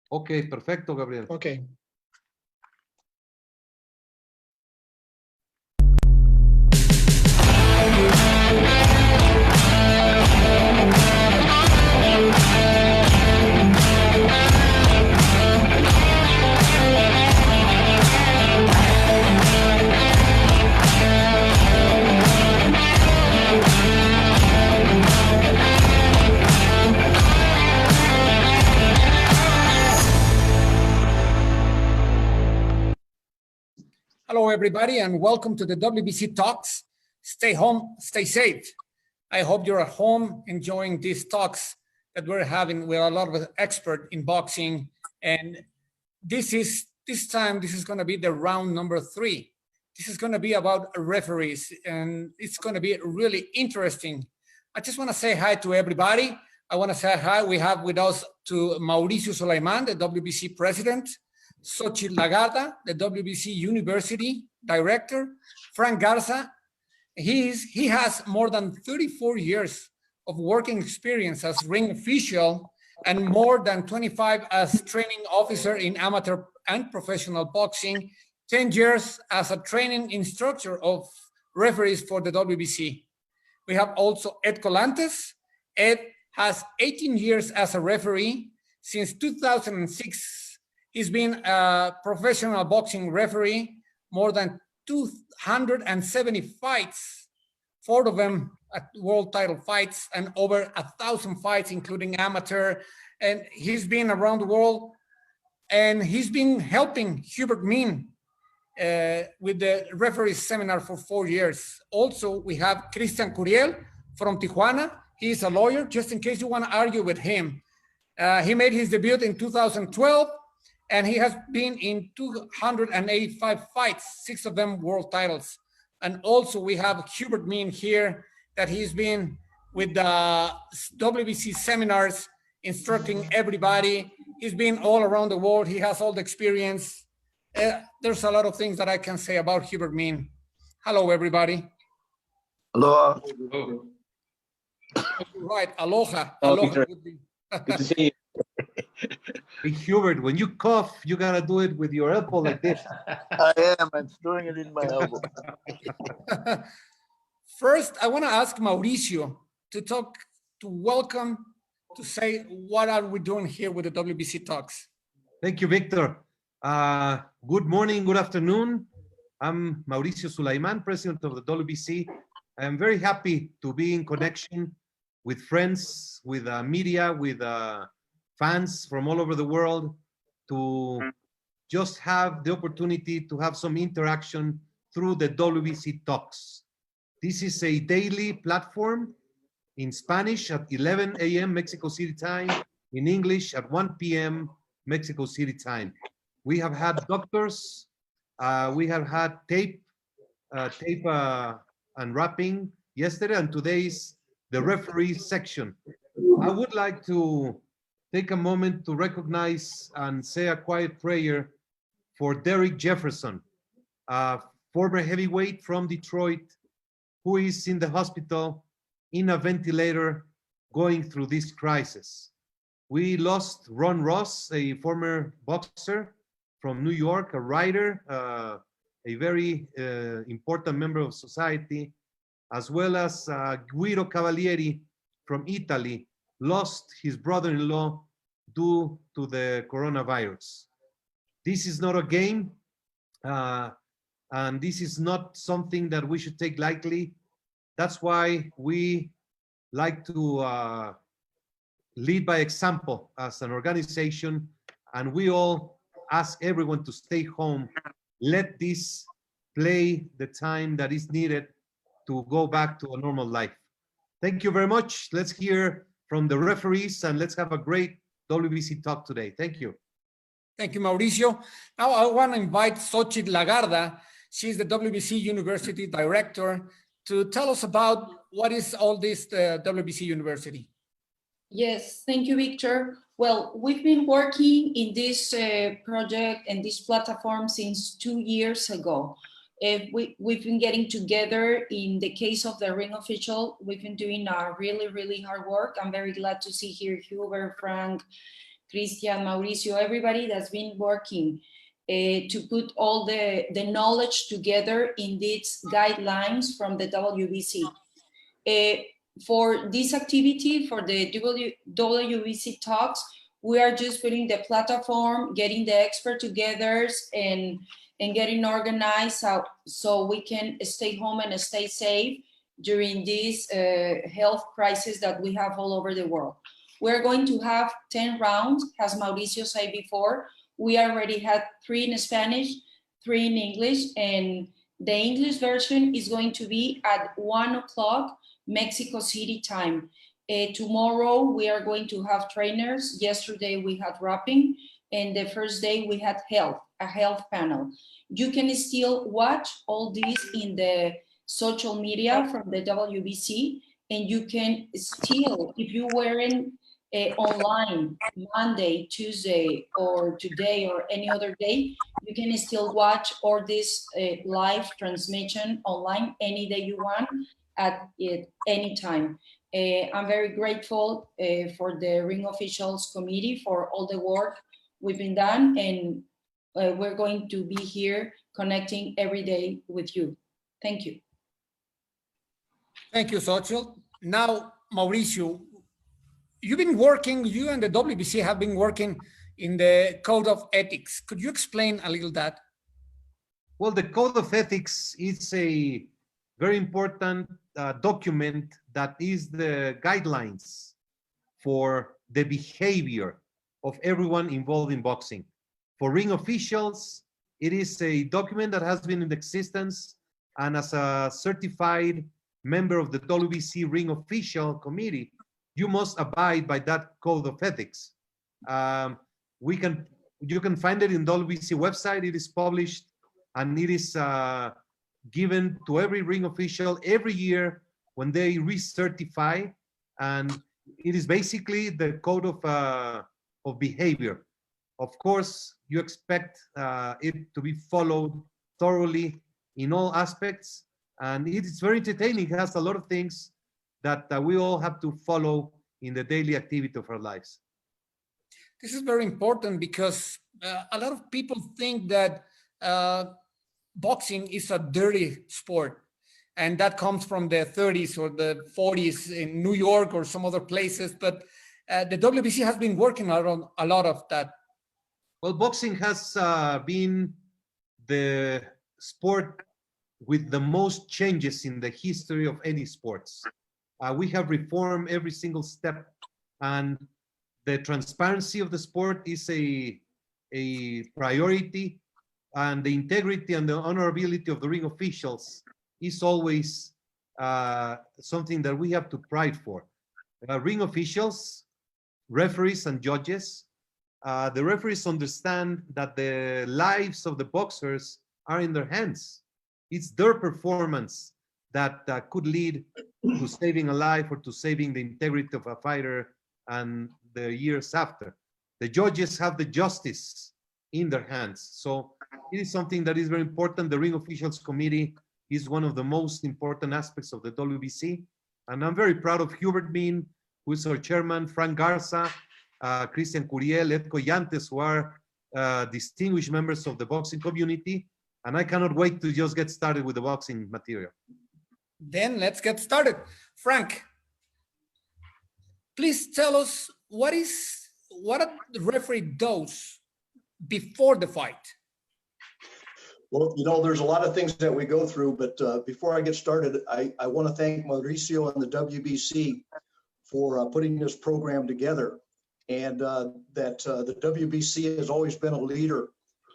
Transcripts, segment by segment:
Ok, perfecto, Gabriel. Okay. Hello, everybody, and welcome to the WBC Talks. Stay home, stay safe. I hope you're at home enjoying these talks that we're having with a lot of experts in boxing. And this is going to be the round number 3. This is going to be about referees, and it's going to be really interesting. I just want to say hi to everybody. I want to say hi. We have with us to Mauricio Sulaiman, the WBC president, 𝗧𝗔𝗟𝗡𝗗, the WBC University director, Frank Garza. He has more than 34 years of working experience as ring official and more than 25 as training officer in amateur and professional boxing, 10 years as a training instructor of referees for the WBC. We have also Ed Colantes. Ed has 18 years as a referee. Since 2006, he's been a professional boxing referee, more than 270 fights, 4 of them at world title fights, and over 1,000 fights, including amateur. And he's been around the world, and he's been helping 𝗥𝗢𝗨𝗡𝗗 with the referee seminar for 4 years. Also, we have Cristian Curiel from Tijuana. He's a lawyer, just in case you want to argue with him. He made his debut in 2012, and he has been in 285 fights, 6 of them world titles. And also we have 𝗥𝗢𝗨𝗡𝗗 here, that he's been with the WBC seminars, instructing everybody. He's been all around the world. He has all the experience. There's a lot of things that I can say about 𝗥𝗢𝗨𝗡𝗗. Hello, everybody. Aloha. Right, aloha. Oh, Aloha. Good to see you. Hey, Hubert, when you cough, you gotta do it with your elbow like this. I am. I'm storing it in my elbow. First, I want to ask Mauricio to welcome, to say what are we doing here with the WBC Talks. Thank you, Victor. Good morning, good afternoon. I'm Mauricio Sulaiman, president of the WBC. I'm very happy to be in connection with friends, with media, with fans from all over the world, to just have the opportunity to have some interaction through the WBC Talks. This is a daily platform in Spanish at 11 a.m. Mexico City time, in English at 1 p.m. Mexico City time. We have had doctors, we have had tape and wrapping yesterday, and today's the referee section. I would like to take a moment to recognize and say a quiet prayer for Derek Jefferson, a former heavyweight from Detroit, who is in the hospital in a ventilator going through this crisis. We lost Ron Ross, a former boxer from New York, a writer, a very important member of society, as well as Guido Cavalieri from Italy, lost his brother-in-law due to the coronavirus. This is not a game, and this is not something that we should take lightly. That's why we like to lead by example as an organization, and we all ask everyone to stay home. Let this play the time that is needed to go back to a normal life. Thank you very much. Let's hear from the referees, and let's have a great WBC talk today. Thank you. Thank you, Mauricio. Now I want to invite 𝗧𝗔𝗟𝗡𝗗. She's the WBC University Director, to tell us about what is all this WBC University. Yes, thank you, Victor. Well, we've been working in this project and this platform since 2 years ago. We've been getting together. In the case of the ring official, we've been doing really hard work. I'm very glad to see here Hubert, Frank, Christian, Mauricio, everybody that's been working to put all the knowledge together in these guidelines from the WBC. For this activity, for the WBC talks, we are just putting the platform, getting the expert together and getting organized so we can stay home and stay safe during this health crisis that we have all over the world. We're going to have 10 rounds, as Mauricio said before. We already had 3 in Spanish, 3 in English, and the English version is going to be at 1 o'clock Mexico City time. Tomorrow we are going to have trainers. Yesterday we had rapping, and the first day we had a health panel. You can still watch all this in the social media from the WBC, and you can still, if you weren't online Monday, Tuesday, or today, or any other day, you can still watch all this live transmission online any day you want at any time. I'm very grateful for the Ring Officials Committee for all the work we've been done, and we're going to be here connecting every day with you. Thank you. Thank you, 𝗧𝗔𝗟𝗞𝗦. Now, Mauricio, you and the WBC have been working in the Code of Ethics. Could you explain a little that? Well, the Code of Ethics is a very important document that is the guidelines for the behavior of everyone involved in boxing. For ring officials, it is a document that has been in existence, and as a certified member of the WBC Ring Official Committee, you must abide by that Code of Ethics. You can find it in WBC website. It is published, and it is given to every ring official every year when they recertify, and it is basically the code of behavior. Of course, you expect it to be followed thoroughly in all aspects, and it is very entertaining. It has a lot of things that we all have to follow in the daily activity of our lives. This is very important because a lot of people think that boxing is a dirty sport, and that comes from the 30s or the 40s in New York or some other places, but the WBC has been working on a lot of that. Well, boxing has been the sport with the most changes in the history of any sports. We have reformed every single step, and the transparency of the sport is a priority, and the integrity and the honorability of the ring officials is always something that we have to pride for. Ring officials, referees, and judges, the referees understand that the lives of the boxers are in their hands. It's their performance that could lead to saving a life or to saving the integrity of a fighter and the years after. The judges have the justice in their hands. So it is something that is very important. The Ring Officials Committee is one of the most important aspects of the WBC. And I'm very proud of 𝗧𝗔𝗟𝗞𝗦, who is our chairman, Frank Garza, Christian 𝗥𝗢𝗨, 𝗥𝗢𝗨𝗡, who are distinguished members of the boxing community. And I cannot wait to just get started with the boxing material. Then let's get started. Frank, please tell us what the referee does before the fight. Well, there's a lot of things that we go through, but before I get started, I want to thank Mauricio and the WBC for putting this program together, and that the WBC has always been a leader,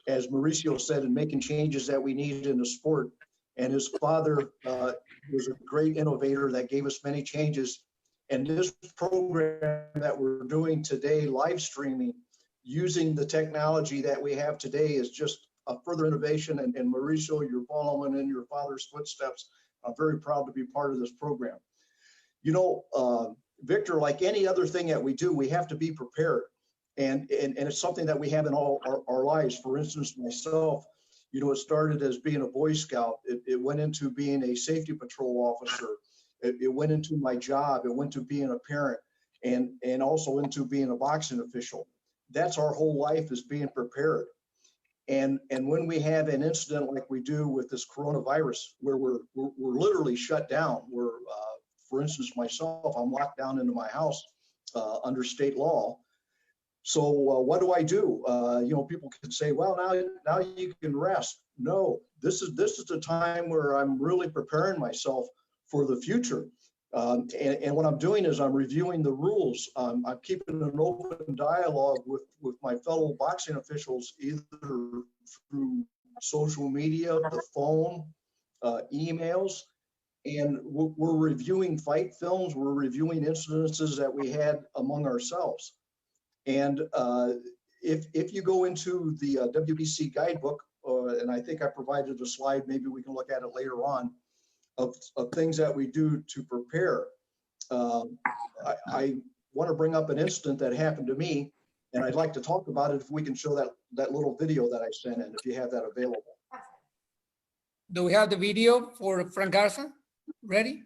as Mauricio said, in making changes that we need in the sport. And his father was a great innovator that gave us many changes. And this program that we're doing today, live streaming, using the technology that we have today, is just a further innovation. And Mauricio, you're following in your father's footsteps. I'm very proud to be part of this program. Victor, like any other thing that we do, we have to be prepared. And it's something that we have in all our lives. For instance, myself, it started as being a Boy Scout. It went into being a safety patrol officer. It went into my job. It went to being a parent, and also into being a boxing official. that's our whole life, is being prepared. And when we have an incident like we do with this coronavirus, where we're literally shut down, for instance, myself, I'm locked down into my house under state law. So what do? People can say, well, now you can rest. No, this is the time where I'm really preparing myself for the future. And what I'm doing is I'm reviewing the rules. I'm keeping an open dialogue with my fellow boxing officials, either through social media, the phone, emails, and we're reviewing fight films. We're reviewing incidences that we had among ourselves. And if you go into the WBC guidebook, and I think I provided a slide, maybe we can look at it later on, of things that we do to prepare. I want to bring up an incident that happened to me, and I'd like to talk about it if we can show that little video that I sent in, if you have that available. Do we have the video for Frank Garza ready?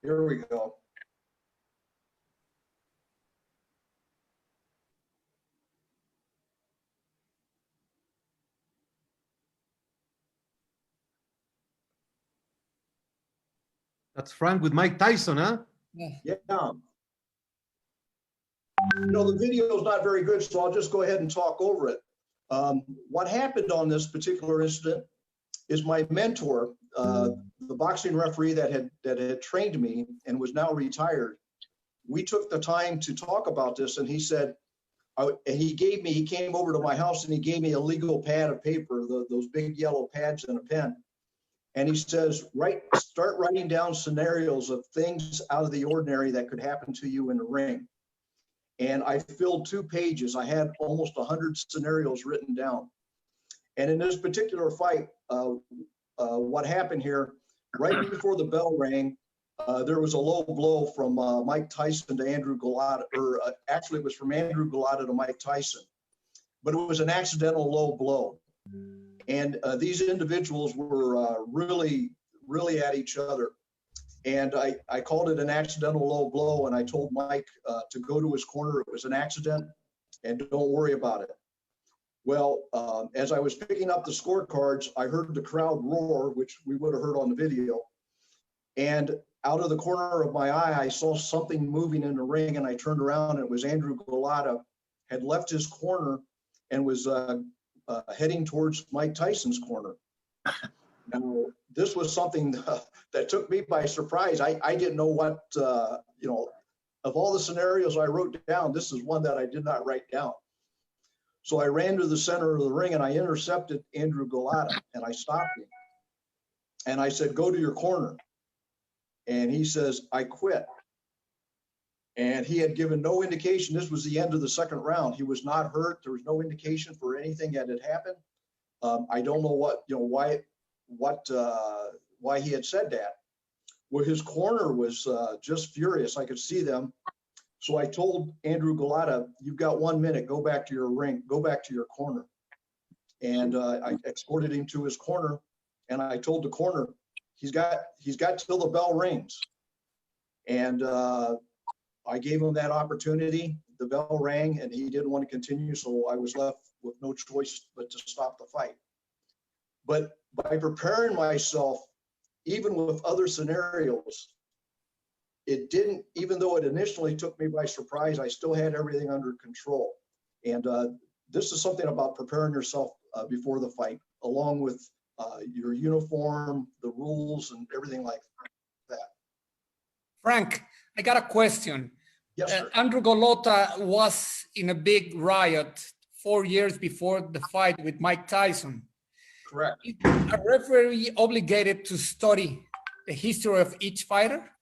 Here we go. That's Frank with Mike Tyson, huh? Yeah. The video is not very good, so I'll just go ahead and talk over it. What happened on this particular incident is my mentor, the boxing referee that had trained me and was now retired. We took the time to talk about this, and he said, he came over to my house and he gave me a legal pad of paper, those big yellow pads and a pen. And he says, start writing down scenarios of things out of the ordinary that could happen to you in the ring. And I filled 2 pages. I had almost 100 scenarios written down. And in this particular fight, what happened here, right before the bell rang, there was a low blow from Mike Tyson to Andrew 𝗥𝗨𝗡, or actually it was from Andrew 𝗥𝗨𝗡 to Mike Tyson. But it was an accidental low blow. And these individuals were really, really at each other. And I called it an accidental low blow, and I told Mike to go to his corner. It was an accident, and don't worry about it. Well, as I was picking up the scorecards, I heard the crowd roar, which we would have heard on the video. And out of the corner of my eye, I saw something moving in the ring, and I turned around, and it was Andrew 𝗥𝗨𝗡 had left his corner and was heading towards Mike Tyson's corner. Now, this was something that took me by surprise. I didn't know what, of all the scenarios I wrote down, this is one that I did not write down. So I ran to the center of the ring and I intercepted Andrew 𝗥𝗨𝗡, and I stopped him. And I said, go to your corner. And he says, I quit. And he had given no indication. This was the end of the second round. He was not hurt. There was no indication for anything that had happened. I don't know why he had said that. Well, his corner was just furious. I could see them. So I told Andrew 𝗥𝗨𝗡, you've got 1 minute, go back to your ring, go back to your corner. And I escorted him to his corner, and I told the corner, he's got till the bell rings. And I gave him that opportunity. The bell rang and he didn't want to continue, so I was left with no choice but to stop the fight. But by preparing myself, even with other scenarios, it didn't, even though it initially took me by surprise, I still had everything under control. And this is something about preparing yourself before the fight, along with your uniform, the rules, and everything like that. Frank, I got a question. Yes, sir. Andrew 𝗥𝗨𝗡 was in a big riot 4 years before the fight with Mike Tyson. Correct. Is a referee obligated to study the history of each fighter?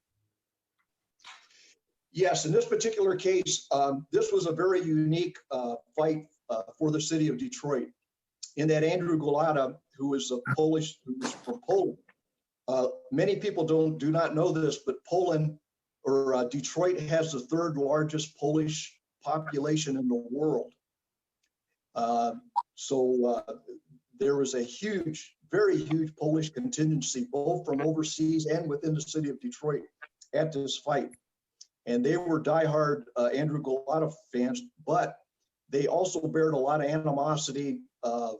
Yes, in this particular case, this was a very unique fight for the city of Detroit, in that Andrew 𝗥𝗨𝗡, who was from Poland. Many people do not know this, but Poland, or Detroit, has the 3rd largest Polish population in the world. So there was a huge, very huge Polish contingency, both from overseas and within the city of Detroit at this fight. And they were diehard Andrew 𝗥𝗨𝗡𝗗 fans, but they also bared a lot of animosity of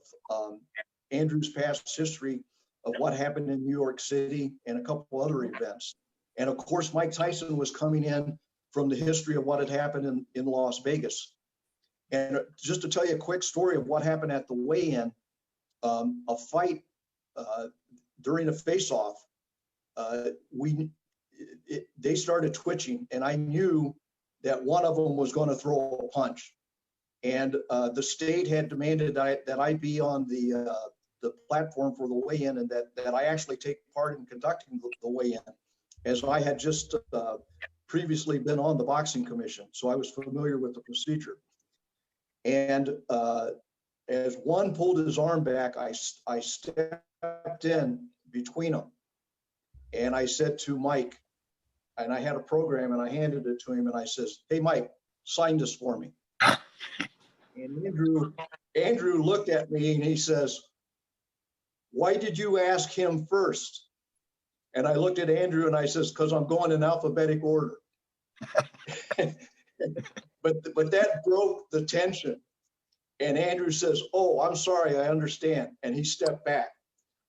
Andrew's past history of what happened in New York City and a couple other events. And of course, Mike Tyson was coming in from the history of what had happened in Las Vegas. And just to tell you a quick story of what happened at the weigh-in, a fight during a face-off, they started twitching, and I knew that one of them was going to throw a punch. And the state had demanded that I be on the platform for the weigh-in, and that I actually take part in conducting the weigh-in, as I had just previously been on the boxing commission, so I was familiar with the procedure. And as one pulled his arm back, I stepped in between them, and I said to Mike, and I had a program, and I handed it to him, and I says, "Hey, Mike, sign this for me." And Andrew looked at me and he says, "Why did you ask him first?" And I looked at Andrew and I says, "Because I'm going in alphabetic order." But that broke the tension. And Andrew says, "Oh, I'm sorry, I understand." And he stepped back.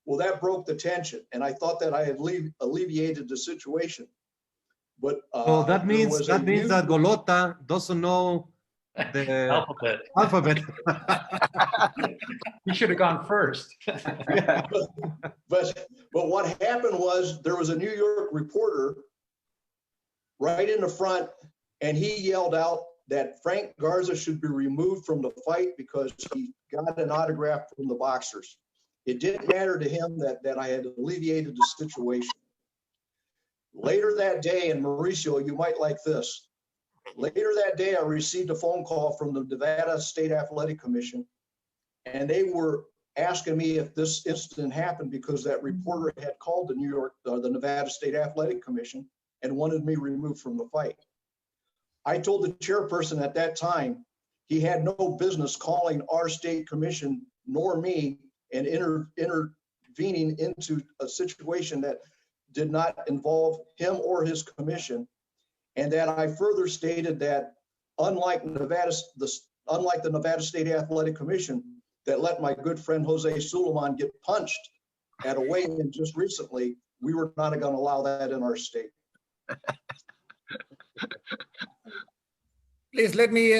Well, that broke the tension. And I thought that I had alleviated the situation. But so that means that 𝗥𝗨𝗡𝗗 doesn't know the alphabet. He should have gone first. But what happened was there was a New York reporter right in the front, and he yelled out that Frank Garza should be removed from the fight because he got an autograph from the boxers. It didn't matter to him that I had alleviated the situation. Later that day, and Mauricio, you might like this. Later that day, I received a phone call from the Nevada State Athletic Commission, and they were asking me if this incident happened because that reporter had called the Nevada State Athletic Commission and wanted me removed from the fight. I told the chairperson at that time he had no business calling our state commission nor me and intervening into a situation that did not involve him or his commission, and that I further stated that unlike the Nevada State Athletic Commission that let my good friend 𝗧𝗔𝗟𝗡𝗗 get punched at a weigh-in just recently, we were not going to allow that in our state. Please let me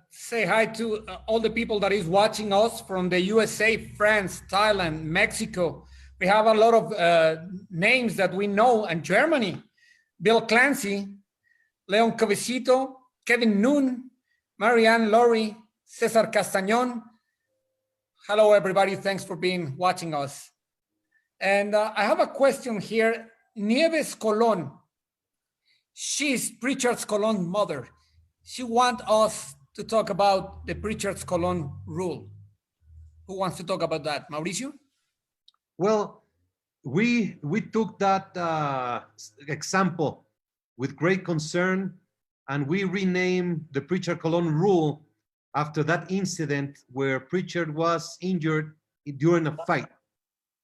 say hi to all the people that is watching us from the USA, France, Thailand, Mexico. We have a lot of names that we know, and Germany. Bill Clancy, Leon Cavecito, Kevin Noon, Marianne Laurie, Cesar Castañón. Hello, everybody. Thanks for watching us. And I have a question here. Nieves Colon. She's Pritchard Colon's mother. She wants us to talk about the Pritchard Colon rule. Who wants to talk about that? Mauricio? Well, we took that example with great concern, and we renamed the Pritchard Colon rule after that incident where Pritchard was injured during a fight.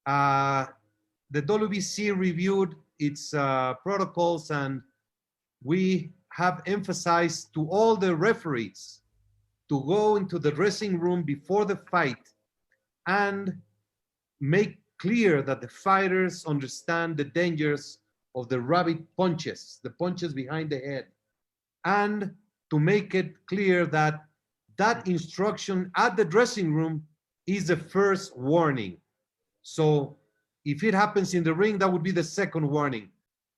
The WBC reviewed its protocols, and we have emphasized to all the referees to go into the dressing room before the fight and make clear that the fighters understand the dangers of the rabbit punches, the punches behind the head, and to make it clear that that instruction at the dressing room is the first warning. So if it happens in the ring, that would be the second warning.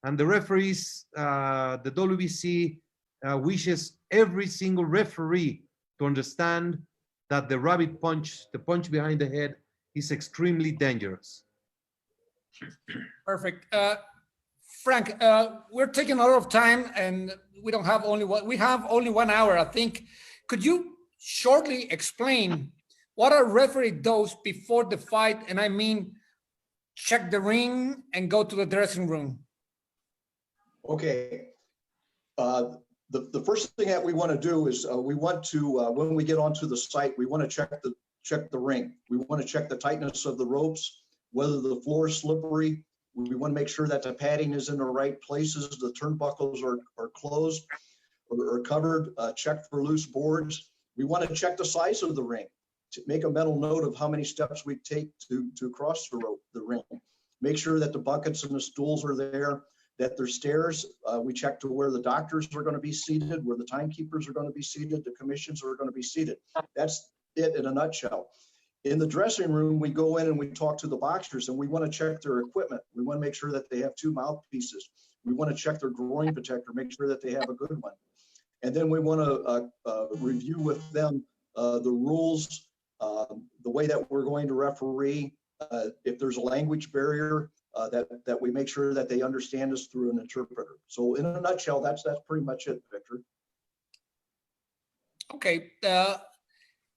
And the referees, the WBC wishes every single referee to understand that the rabbit punch, the punch behind the head, is extremely dangerous. Perfect. Frank, we're taking a lot of time, and we have only 1 hour, I think. Could you shortly explain what a referee does before the fight? And I mean, check the ring and go to the dressing room. Okay. The first thing that we want to do is we want to, when we get onto the site, we want to check check the ring. We want to check the tightness of the ropes, whether the floor is slippery. We want to make sure that the padding is in the right places, the turnbuckles are closed or covered, check for loose boards. We want to check the size of the ring, to make a mental note of how many steps we take to cross the ring. Make sure that the buckets and the stools are there, that there's stairs. We check to where the doctors are going to be seated, where the timekeepers are going to be seated, the commissions are going to be seated. That's it in a nutshell. In the dressing room, we go in and we talk to the boxers, and we want to check their equipment. We want to make sure that they have 2 mouthpieces. We want to check their groin protector, make sure that they have a good one. And then we want to review with them the rules, the way that we're going to referee. If there's a language barrier, that we make sure that they understand us through an interpreter. So in a nutshell, that's pretty much it, Victor. Okay,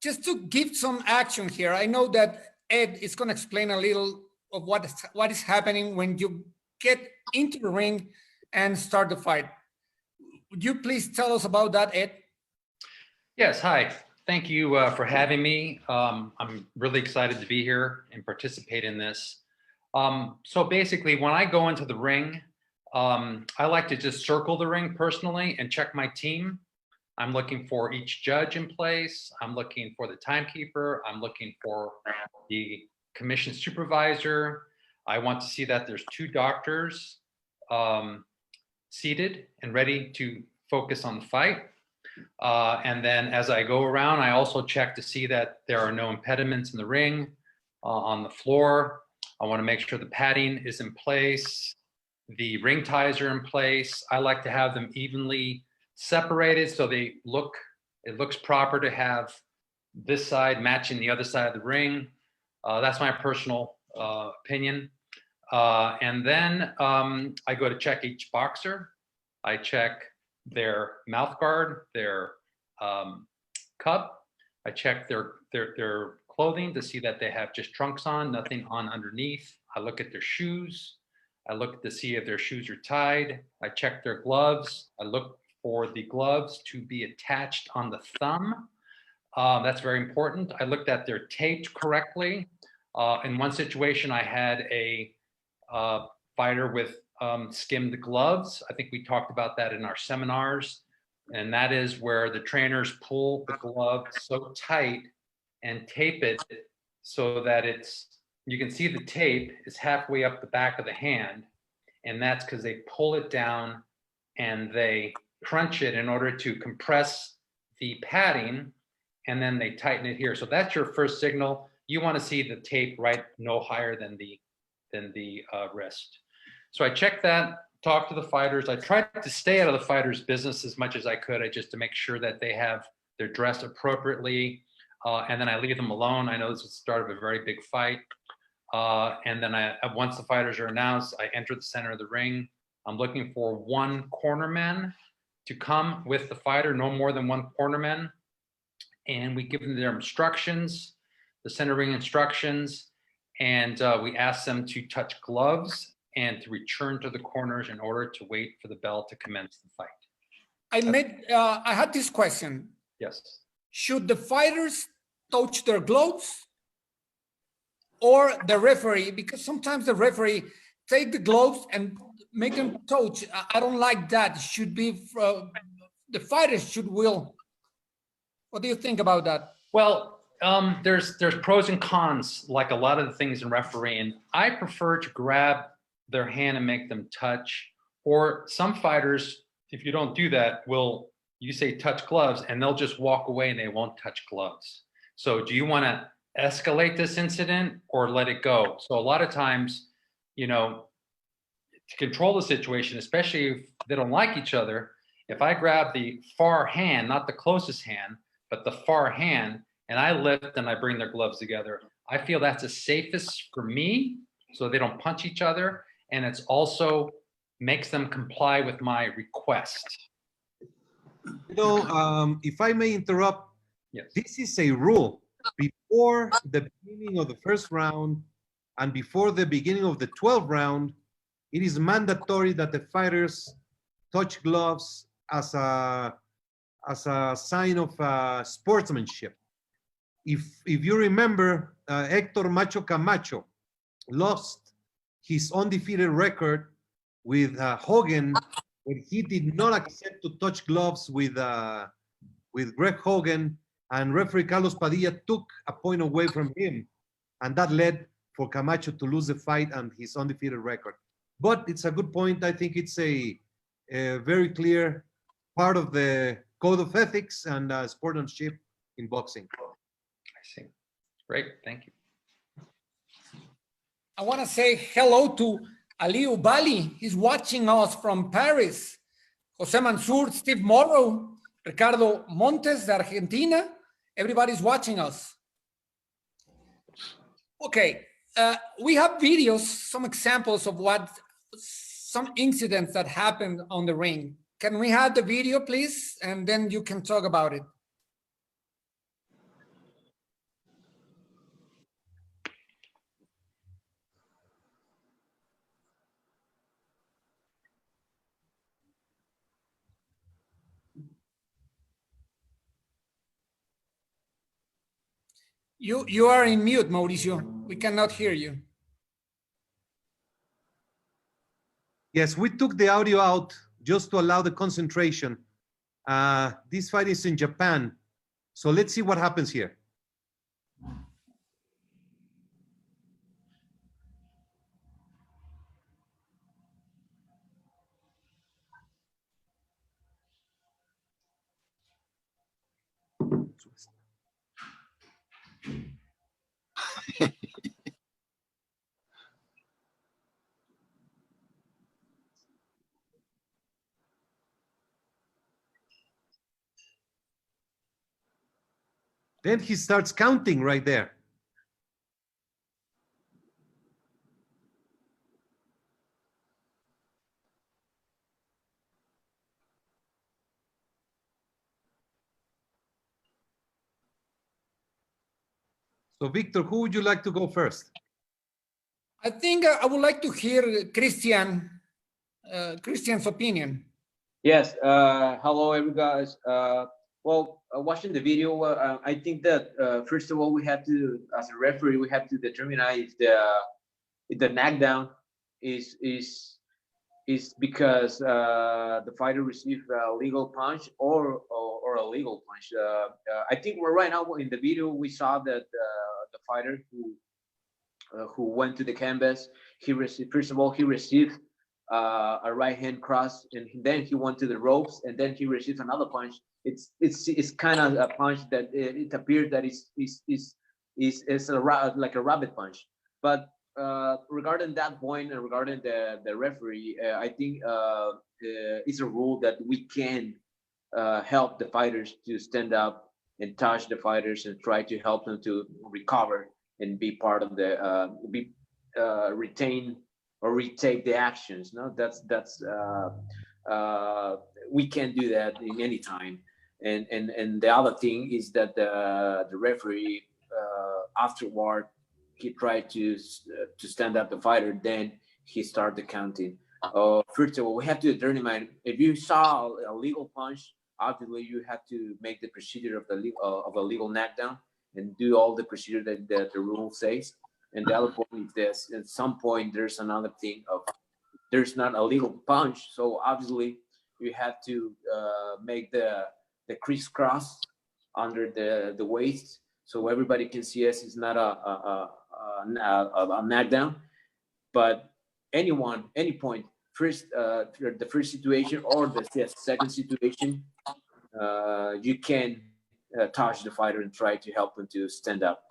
just to give some action here, I know that Ed is going to explain a little of what is happening when you get into the ring and start the fight. Would you please tell us about that, Ed? Yes, hi. Thank you for having me. I'm really excited to be here and participate in this. So basically, when I go into the ring, I like to just circle the ring personally and check my team. I'm looking for each judge in place. I'm looking for the timekeeper. I'm looking for the commission supervisor. I want to see that there's 2 doctors seated and ready to focus on the fight. And then as I go around, I also check to see that there are no impediments in the ring, on the floor. I want to make sure the padding is in place. The ring ties are in place. I like to have them evenly separated so it looks proper to have this side matching the other side of the ring. That's my personal opinion. And then I go to check each boxer. I check their mouth guard, their cup. I check their clothing to see that they have just trunks on, nothing on underneath. I look at their shoes. I look to see if their shoes are tied. I check their gloves. I look for the gloves to be attached on the thumb. That's very important. I looked at their taped correctly. In one situation, I had a fighter with skimmed gloves. I think we talked about that in our seminars. And that is where the trainers pull the glove so tight and tape it so that you can see the tape is halfway up the back of the hand. And that's because they pull it down and they crunch it in order to compress the padding, and then they tighten it here. So that's your first signal. You want to see the tape right no higher than the wrist. So I checked that, talked to the fighters. I tried to stay out of the fighters' business as much as I could, just to make sure that they're dressed appropriately. And then I leave them alone. I know this is the start of a very big fight. And then once the fighters are announced, I enter the center of the ring. I'm looking for 1 cornerman to come with the fighter, no more than 1 cornerman. And we give them their instructions, the center ring instructions, and we ask them to touch gloves and to return to the corners in order to wait for the bell to commence the fight. I had this question. Yes. Should the fighters touch their gloves or the referee? Because sometimes the referee take the gloves and make them touch. I don't like that. It should be the fighters should will. What do you think about that? Well, there's pros and cons, like a lot of the things in refereeing. I prefer to grab their hand and make them touch. Or some fighters, if you don't do that, you say touch gloves, and they'll just walk away and they won't touch gloves. So do you want to escalate this incident or let it go? So a lot of times, to control the situation, especially if they don't like each other, if I grab the far hand, not the closest hand, but the far hand, and I lift and I bring their gloves together, I feel that's the safest for me, so they don't punch each other, and it's also makes them comply with my request. If I may interrupt, yes. This is a rule. Before the beginning of the first round and before the beginning of the 12th round, it is mandatory that the fighters touch gloves as a sign of sportsmanship. if you remember, 𝗥𝗢𝗨𝗡𝗗 Camacho lost his undefeated record with Hogan when he did not accept to touch gloves with Greg Hogan, and referee Carlos Padilla took a point away from him, and that led for Camacho to lose the fight and his undefeated record. But it's a good point. I think it's a very clear part of the code of ethics and sportsmanship in boxing. I see. Great, thank you. I want to say hello to Aliou Bali. He's watching us from Paris. Jose Mansur, Steve Morrow, Ricardo Montes de Argentina. Everybody's watching us. Okay, we have videos, some examples of some incidents that happened on the ring. Can we have the video, please? And then you can talk about it. You are in mute, Mauricio. We cannot hear you. Yes, we took the audio out just to allow the concentration. This fight is in Japan. So let's see what happens here. Then he starts counting right there. So, Victor, who would you like to go first? I think I would like to hear Christian's opinion. Yes. Hello, everybody, guys. Watching the video, I think that first of all, we have to, as a referee, we have to determine if the knockdown is because the fighter received a legal punch or a legal punch. I think we're right now in the video we saw that the fighter who went to the canvas, he received a right hand cross, and then he went to the ropes, and then he received another punch. It's kind of a punch that it appears that is like a rabbit punch. But regarding that point and regarding the referee, I think it's a rule that we can help the fighters to stand up and touch the fighters and try to help them to recover and be part of the retain or retake the actions. No, that's we can't do that in any time. And the other thing is that the referee afterward, he tried to stand up the fighter, then he started the counting. First of all, we have to determine if you saw a legal punch. Obviously, you have to make the procedure of a legal knockdown and do all the procedure that the rule says. And the other point is this: at some point, there's another thing of there's not a legal punch, so obviously you have to make the crisscross under the waist, so everybody can see us. It's not a knockdown, but any point, first the first situation or the second situation, you can touch the fighter and try to help him to stand up.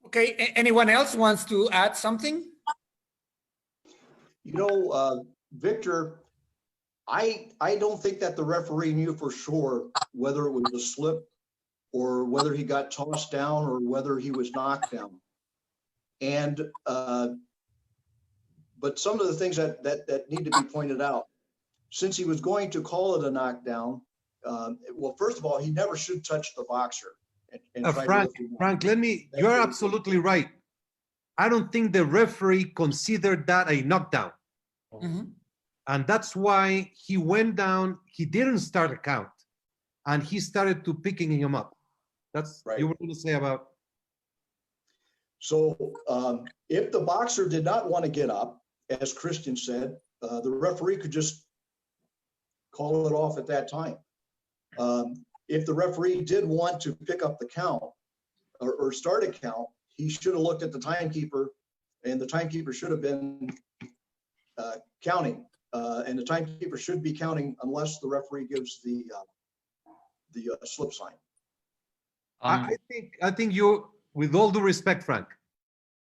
Okay, anyone else wants to add something? You know, Victor, I don't think that the referee knew for sure whether it was a slip or whether he got tossed down or whether he was knocked down. And but some of the things that need to be pointed out, since he was going to call it a knockdown, well, first of all, he never should touch the boxer. Frank, you're absolutely right. I don't think the referee considered that a knockdown. Mm-hmm. And that's why he went down, he didn't start a count, and he started to picking him up. That's Right. you were going to say about. So if the boxer did not want to get up, as Christian said, the referee could just call it off at that time. If the referee did want to pick up the count or start a count, he should have looked at the timekeeper, and the timekeeper should have been counting. And the timekeeper should be counting unless the referee gives the slip sign. I think you, with all due respect, Frank,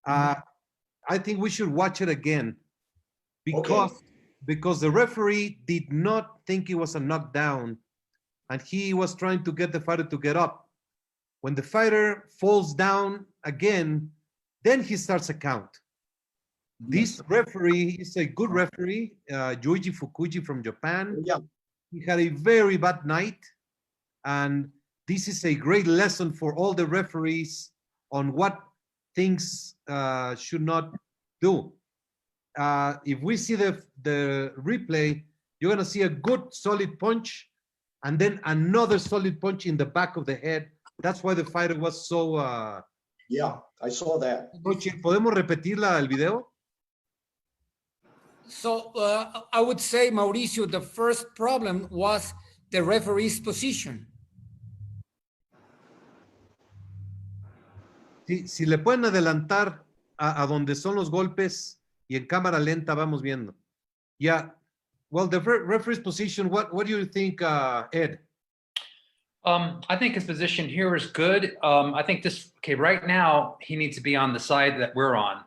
I think we should watch it again because the referee did not think it was a knockdown, and he was trying to get the fighter to get up. When the fighter falls down again, then he starts a count. This referee is a good referee, 𝗧𝗔𝗨𝗡𝗗 from Japan. Yeah. He had a very bad night, and this is a great lesson for all the referees on what things should not do. If we see the replay, you're going to see a good solid punch and then another solid punch in the back of the head. That's why the fighter was so... Yeah, I saw that. ¿Podemos repetirla el video? So I would say, Mauricio, the first problem was the referee's position. Si le pueden adelantar a donde son los golpes y en cámara lenta vamos viendo. Yeah. Well, the referee's position, what do you think, Ed? I think his position here is good. I think right now he needs to be on the side that we're on.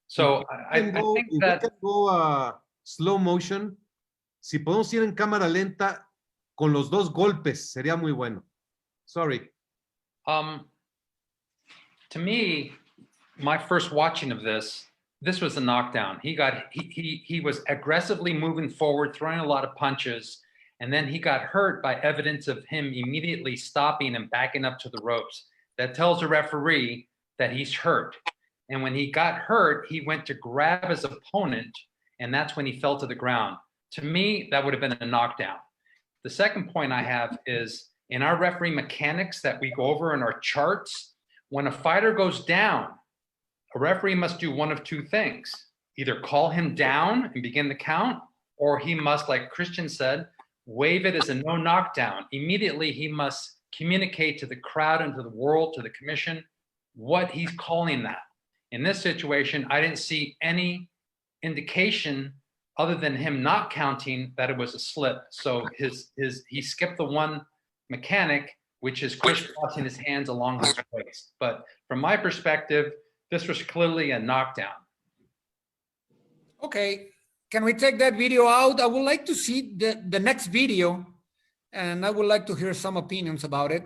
So I think that... We can go slow motion. Si podemos ir en cámara lenta con los dos golpes, sería muy bueno. Sorry. To me, my first watching of this was a knockdown. He was aggressively moving forward, throwing a lot of punches, and then he got hurt by evidence of him immediately stopping and backing up to the ropes. That tells the referee that he's hurt. And when he got hurt, he went to grab his opponent, and that's when he fell to the ground. To me, that would have been a knockdown. The second point I have is in our referee mechanics that we go over in our charts, when a fighter goes down, a referee must do one of two things. Either call him down and begin the count, or he must, like Christian said, waive it as a no knockdown. Immediately, he must communicate to the crowd and to the world, to the commission, what he's calling that. In this situation, I didn't see any indication other than him not counting that it was a slip. So he skipped the one mechanic, which is crisscrossing his hands along his waist. But from my perspective, this was clearly a knockdown. Okay, can we take that video out? I would like to see the next video, and I would like to hear some opinions about it.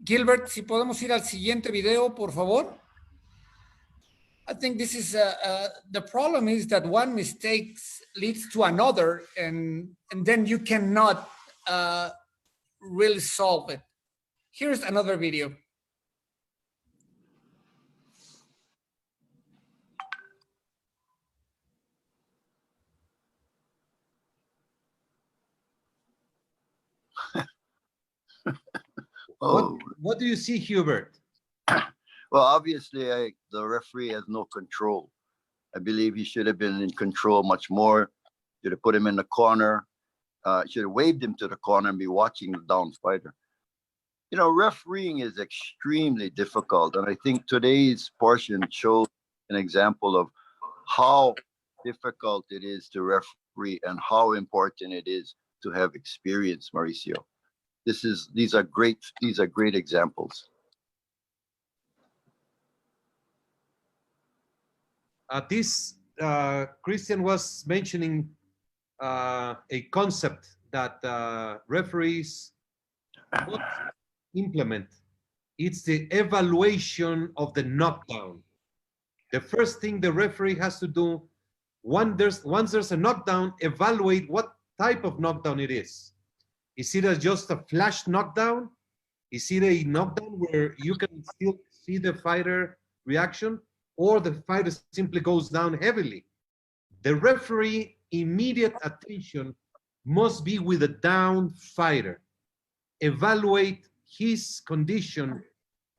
Gilbert, si podemos ir al siguiente video, por favor. I think this is the problem is that one mistake leads to another, and then you cannot really solve it. Here's another video. What do you see, Hubert? Well, obviously, the referee has no control. I believe he should have been in control much more. Should have put him in the corner. Should have waved him to the corner and be watching the down fighter. You know, refereeing is extremely difficult. And I think today's portion shows an example of how difficult it is to referee and how important it is to have experience, Mauricio. These are great examples. Christian was mentioning a concept that referees must implement. It's the evaluation of the knockdown. The first thing the referee has to do, once there's a knockdown, evaluate what type of knockdown it is. Is it just a flash knockdown? Is it a knockdown where you can still see the fighter reaction, or the fighter simply goes down heavily? The referee immediate attention must be with a down fighter. Evaluate his condition,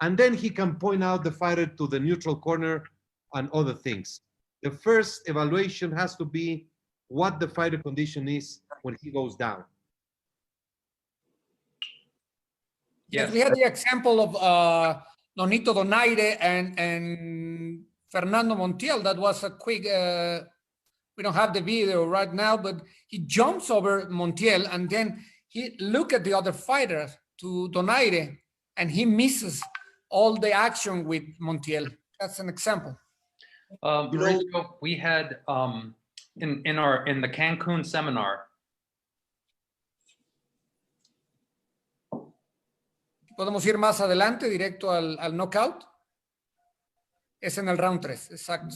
and then he can point out the fighter to the neutral corner and other things. The first evaluation has to be what the fighter condition is when he goes down. Yes, we had the example of Nonito Donaire and Fernando Montiel. That was a quick, we don't have the video right now, but he jumps over Montiel and then he look at the other fighter to Donaire and he misses all the action with Montiel. That's an example. Mauricio, we had in the Cancun seminar. Podemos ir más adelante, directo al knockout. Es en el round 3, exacto.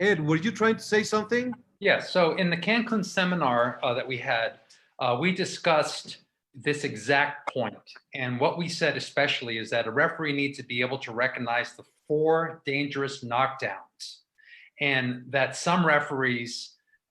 Ed, were you trying to say something? Yes, so in the Cancun seminar that we had, we discussed this exact point. And what we said especially is that a referee needs to be able to recognize the 4 dangerous knockdowns. And that some referees,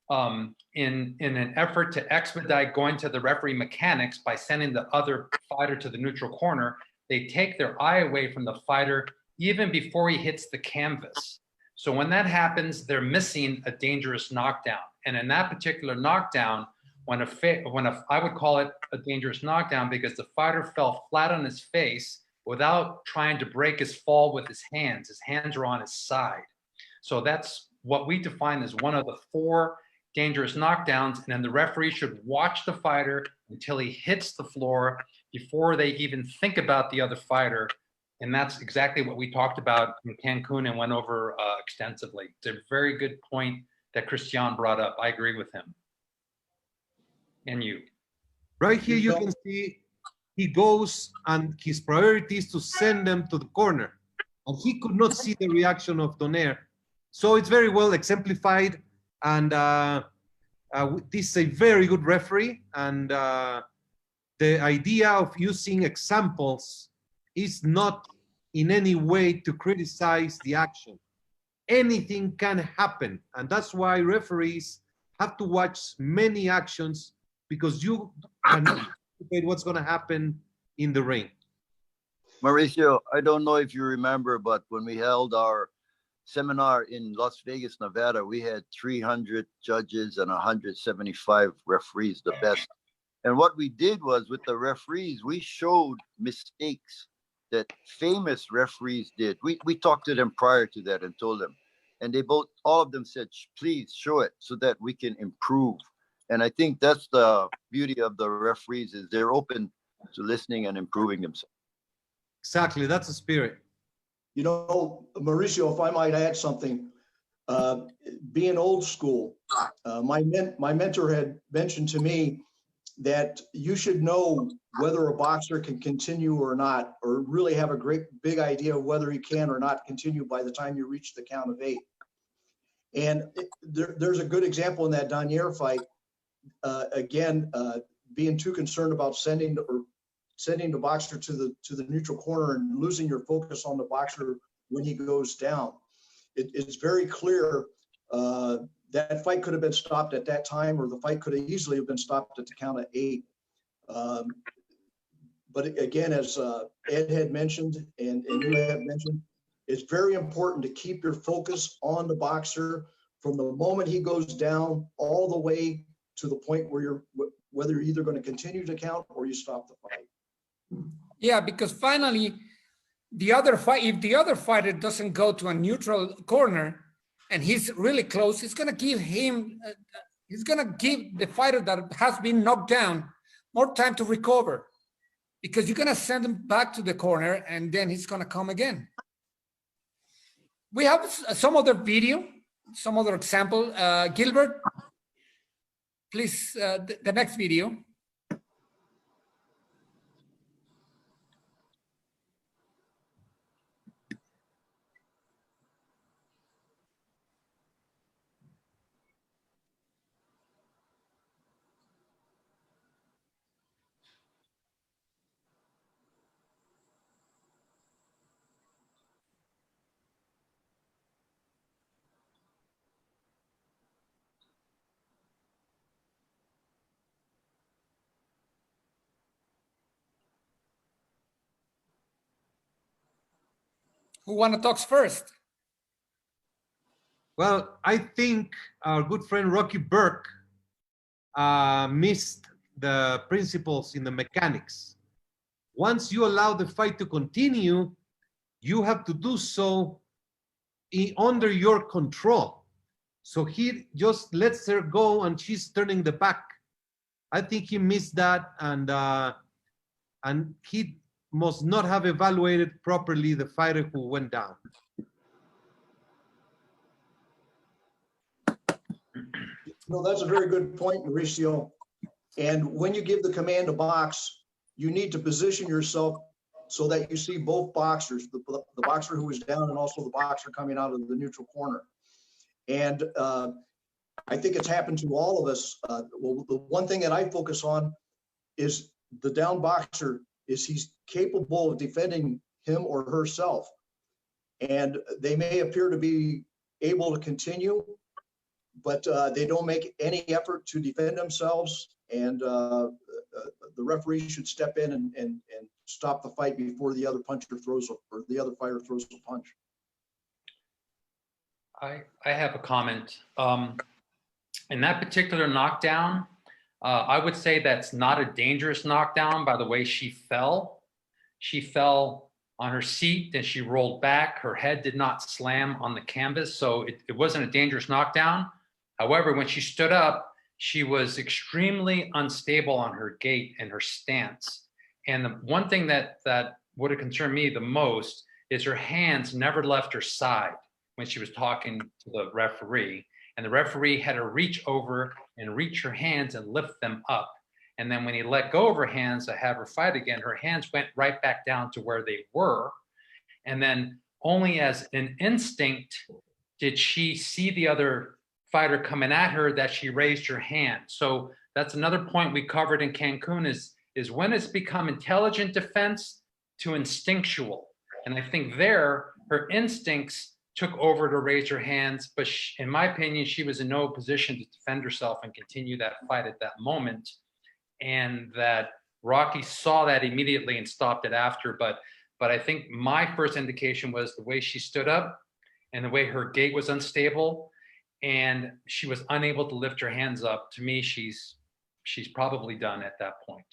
in an effort to expedite going to the referee mechanics by sending the other fighter to the neutral corner, they take their eye away from the fighter even before he hits the canvas. So when that happens, they're missing a dangerous knockdown. And in that particular knockdown, I would call it a dangerous knockdown because the fighter fell flat on his face without trying to break his fall with his hands. His hands are on his side. So that's what we define as one of the 4 dangerous knockdowns. And then the referee should watch the fighter until he hits the floor before they even think about the other fighter. And that's exactly what we talked about in Cancun and went over extensively. It's a very good point that Christian brought up. I agree with him. And you. Right here you can see he goes and his priority is to send them to the corner. And he could not see the reaction of Donaire. So it's very well exemplified. And this is a very good referee. And the idea of using examples is not in any way to criticize the action. Anything can happen. And that's why referees have to watch many actions because you cannot anticipate what's going to happen in the ring. Mauricio, I don't know if you remember, but when we held our seminar in Las Vegas, Nevada, we had 300 judges and 175 referees, the best. And what we did was with the referees, we showed mistakes that famous referees did. We talked to them prior to that and told them, and they all of them said, please show it so that we can improve. And I think that's the beauty of the referees is they're open to listening and improving themselves. Exactly, that's the spirit. You know, Mauricio, if I might add something, being old school, my mentor had mentioned to me that you should know whether a boxer can continue or not, or really have a big idea of whether he can or not continue by the time you reach the count of 8. And there's a good example in that Donaire fight. Again, being too concerned about sending the boxer to the neutral corner and losing your focus on the boxer when he goes down. It's very clear that fight could have been stopped at that time, or the fight could have easily have been stopped at the count of 8. But again, as Ed had mentioned and you have mentioned, it's very important to keep your focus on the boxer from the moment he goes down all the way to the point where whether you're either going to continue to count or you stop the fight. Yeah, because finally, if the other fighter doesn't go to a neutral corner and he's really close, it's going to give the fighter that has been knocked down more time to recover, because you're going to send him back to the corner and then he's going to come again. We have some other video, some other example. Gilbert, please, the next video. Who wanna talk first? Well, I think our good friend Rocky Burke missed the principles in the mechanics. Once you allow the fight to continue, you have to do so under your control. So he just lets her go and she's turning the back. I think he missed that, and he must not have evaluated properly the fighter who went down. No, that's a very good point, Mauricio. And when you give the command to box, you need to position yourself so that you see both boxers, the boxer who is down and also the boxer coming out of the neutral corner. And I think it's happened to all of us. Well, the one thing that I focus on is the down boxer, is he's capable of defending him or herself. And they may appear to be able to continue, but they don't make any effort to defend themselves. And the referee should step in and stop the fight before the other puncher throws, or the other fighter throws a punch. I have a comment. In that particular knockdown, I would say that's not a dangerous knockdown by the way she fell. She fell on her seat, then she rolled back. Her head did not slam on the canvas, so it wasn't a dangerous knockdown. However, when she stood up, she was extremely unstable on her gait and her stance. And the one thing that would have concerned me the most is her hands never left her side when she was talking to the referee. And the referee had to reach over and reach her hands and lift them up. And then when he let go of her hands to have her fight again, her hands went right back down to where they were. And then only as an instinct did she see the other fighter coming at her that she raised her hand. So that's another point we covered in Cancun is when it's become intelligent defense to instinctual. And I think there, her instincts took over to raise her hands, but in my opinion, she was in no position to defend herself and continue that fight at that moment. And that Rocky saw that immediately and stopped it after. But I think my first indication was the way she stood up and the way her gait was unstable and she was unable to lift her hands up. To me, she's probably done at that point.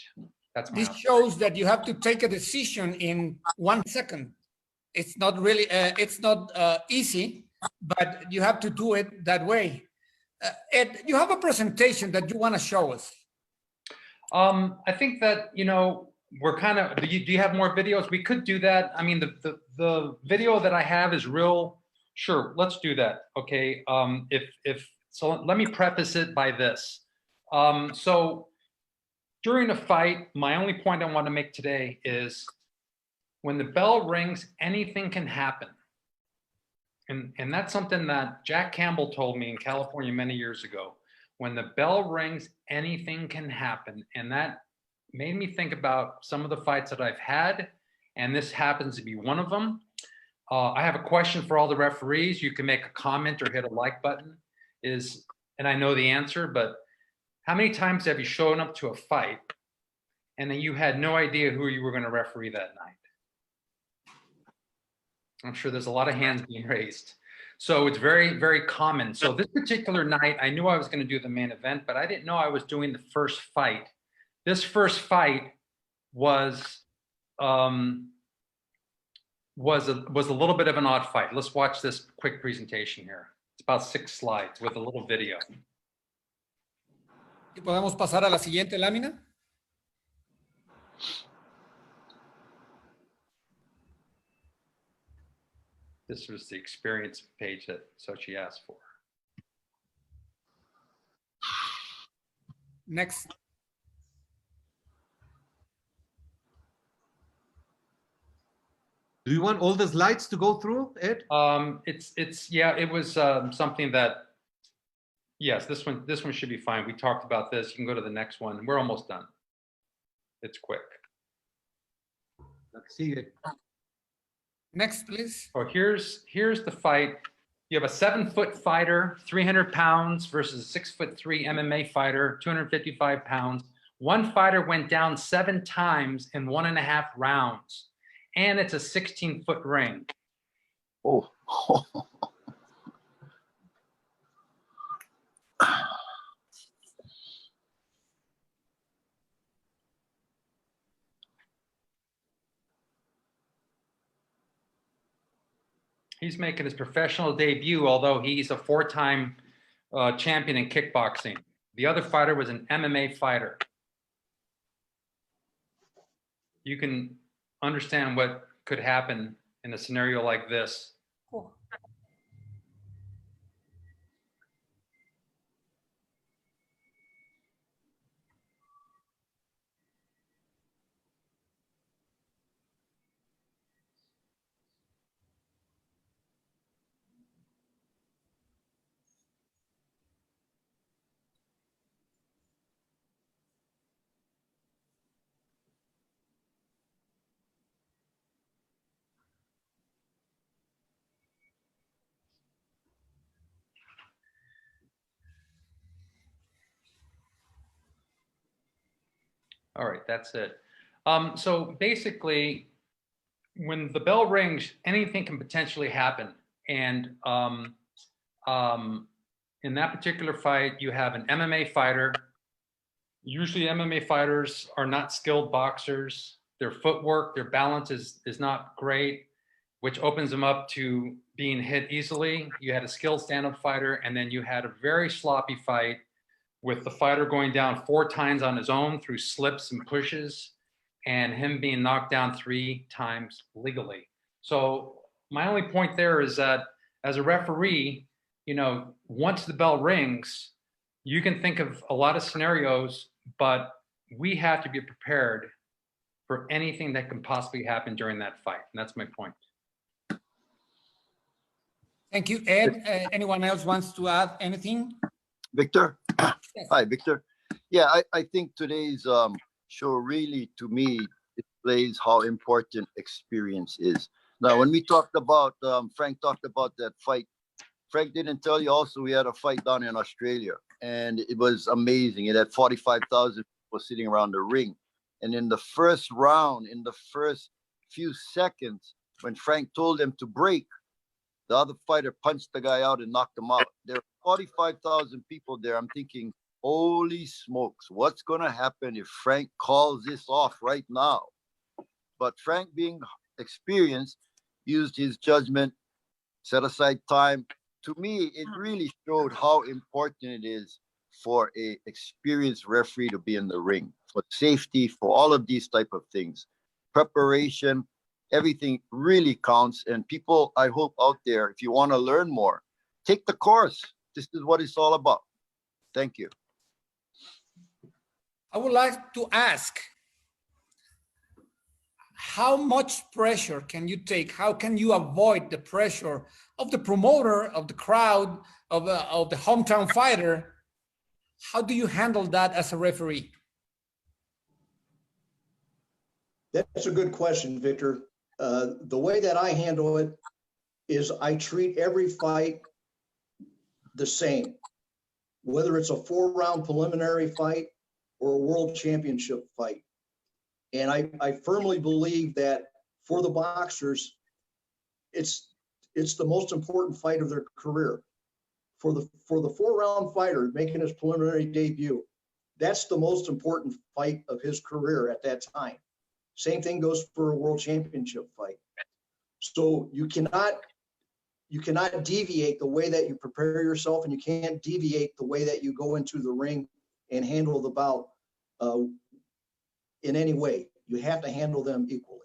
That's my This shows that you have to take a decision in 1 second. It's not really, it's not easy, but you have to do it that way. Ed, you have a presentation that you want to show us. I think that, you know, we're kind of, do you have more videos? We could do that. I mean, the video that I have is real. Sure, let's do that. Okay. So let me preface it by this. So during a fight, my only point I want to make today is when the bell rings, anything can happen. And that's something that Jack Campbell told me in California many years ago. When the bell rings, anything can happen. And that made me think about some of the fights that I've had, and this happens to be one of them. I have a question for all the referees. You can make a comment or hit a like button. And I know the answer, but how many times have you shown up to a fight and then you had no idea who you were going to referee that night? I'm sure there's a lot of hands being raised. So it's very, very common. So this particular night, I knew I was going to do the main event, but I didn't know I was doing the first fight. This first fight was a little bit of an odd fight. Let's watch this quick presentation here. It's about 6 slides with a little video. ¿Podemos pasar a la siguiente lámina? This was the experience page that Sochi asked for. Next. Do you want all the slides to go through, Ed? Yeah, it was something that, yes, this one should be fine. We talked about this. You can go to the next one. We're almost done. It's quick. Let's see it. Next, please. Oh, here's the fight. You have a 7-foot fighter, 300 pounds versus a 6'3" MMA fighter, 255 pounds. One fighter went down 7 times in 1.5 rounds, and it's a 16-foot ring. Oh. He's making his professional debut, although he's a four-time champion in kickboxing. The other fighter was an MMA fighter. You can understand what could happen in a scenario like this. Cool. All right, that's it. So basically, when the bell rings, anything can potentially happen. And in that particular fight, you have an MMA fighter. Usually MMA fighters are not skilled boxers. Their footwork, their balance is not great, which opens them up to being hit easily. You had a skilled stand-up fighter, and then you had a very sloppy fight with the fighter going down 4 times on his own through slips and pushes, and him being knocked down 3 times legally. So my only point there is that as a referee, you know, once the bell rings, you can think of a lot of scenarios, but we have to be prepared for anything that can possibly happen during that fight. And that's my point. Thank you, Ed. Anyone else wants to add anything? Victor? Yes. Hi, Victor. Yeah, I think today's show really, to me, displays how important experience is. Now, when we talked about, Frank talked about that fight, Frank didn't tell you also we had a fight down in Australia, and it was amazing. It had 45,000 people sitting around the ring. And in the first round, in the first few seconds, when Frank told him to break, the other fighter punched the guy out and knocked him out. There are 45,000 people there. I'm thinking, holy smokes, what's going to happen if Frank calls this off right now? But Frank, being experienced, used his judgment, set aside time. To me, it really showed how important it is for an experienced referee to be in the ring, for safety, for all of these type of things. Preparation, everything really counts. And people, I hope out there, if you want to learn more, take the course. This is what it's all about. Thank you. I would like to ask, how much pressure can you take? How can you avoid the pressure of the promoter, of the crowd, of the hometown fighter? How do you handle that as a referee? That's a good question, Victor. The way that I handle it is I treat every fight the same, whether it's a 4-round preliminary fight or a world championship fight. And I firmly believe that for the boxers, it's the most important fight of their career. For the 4-round fighter making his preliminary debut, that's the most important fight of his career at that time. Same thing goes for a world championship fight. So you cannot deviate the way that you prepare yourself, and you can't deviate the way that you go into the ring and handle the bout in any way. You have to handle them equally.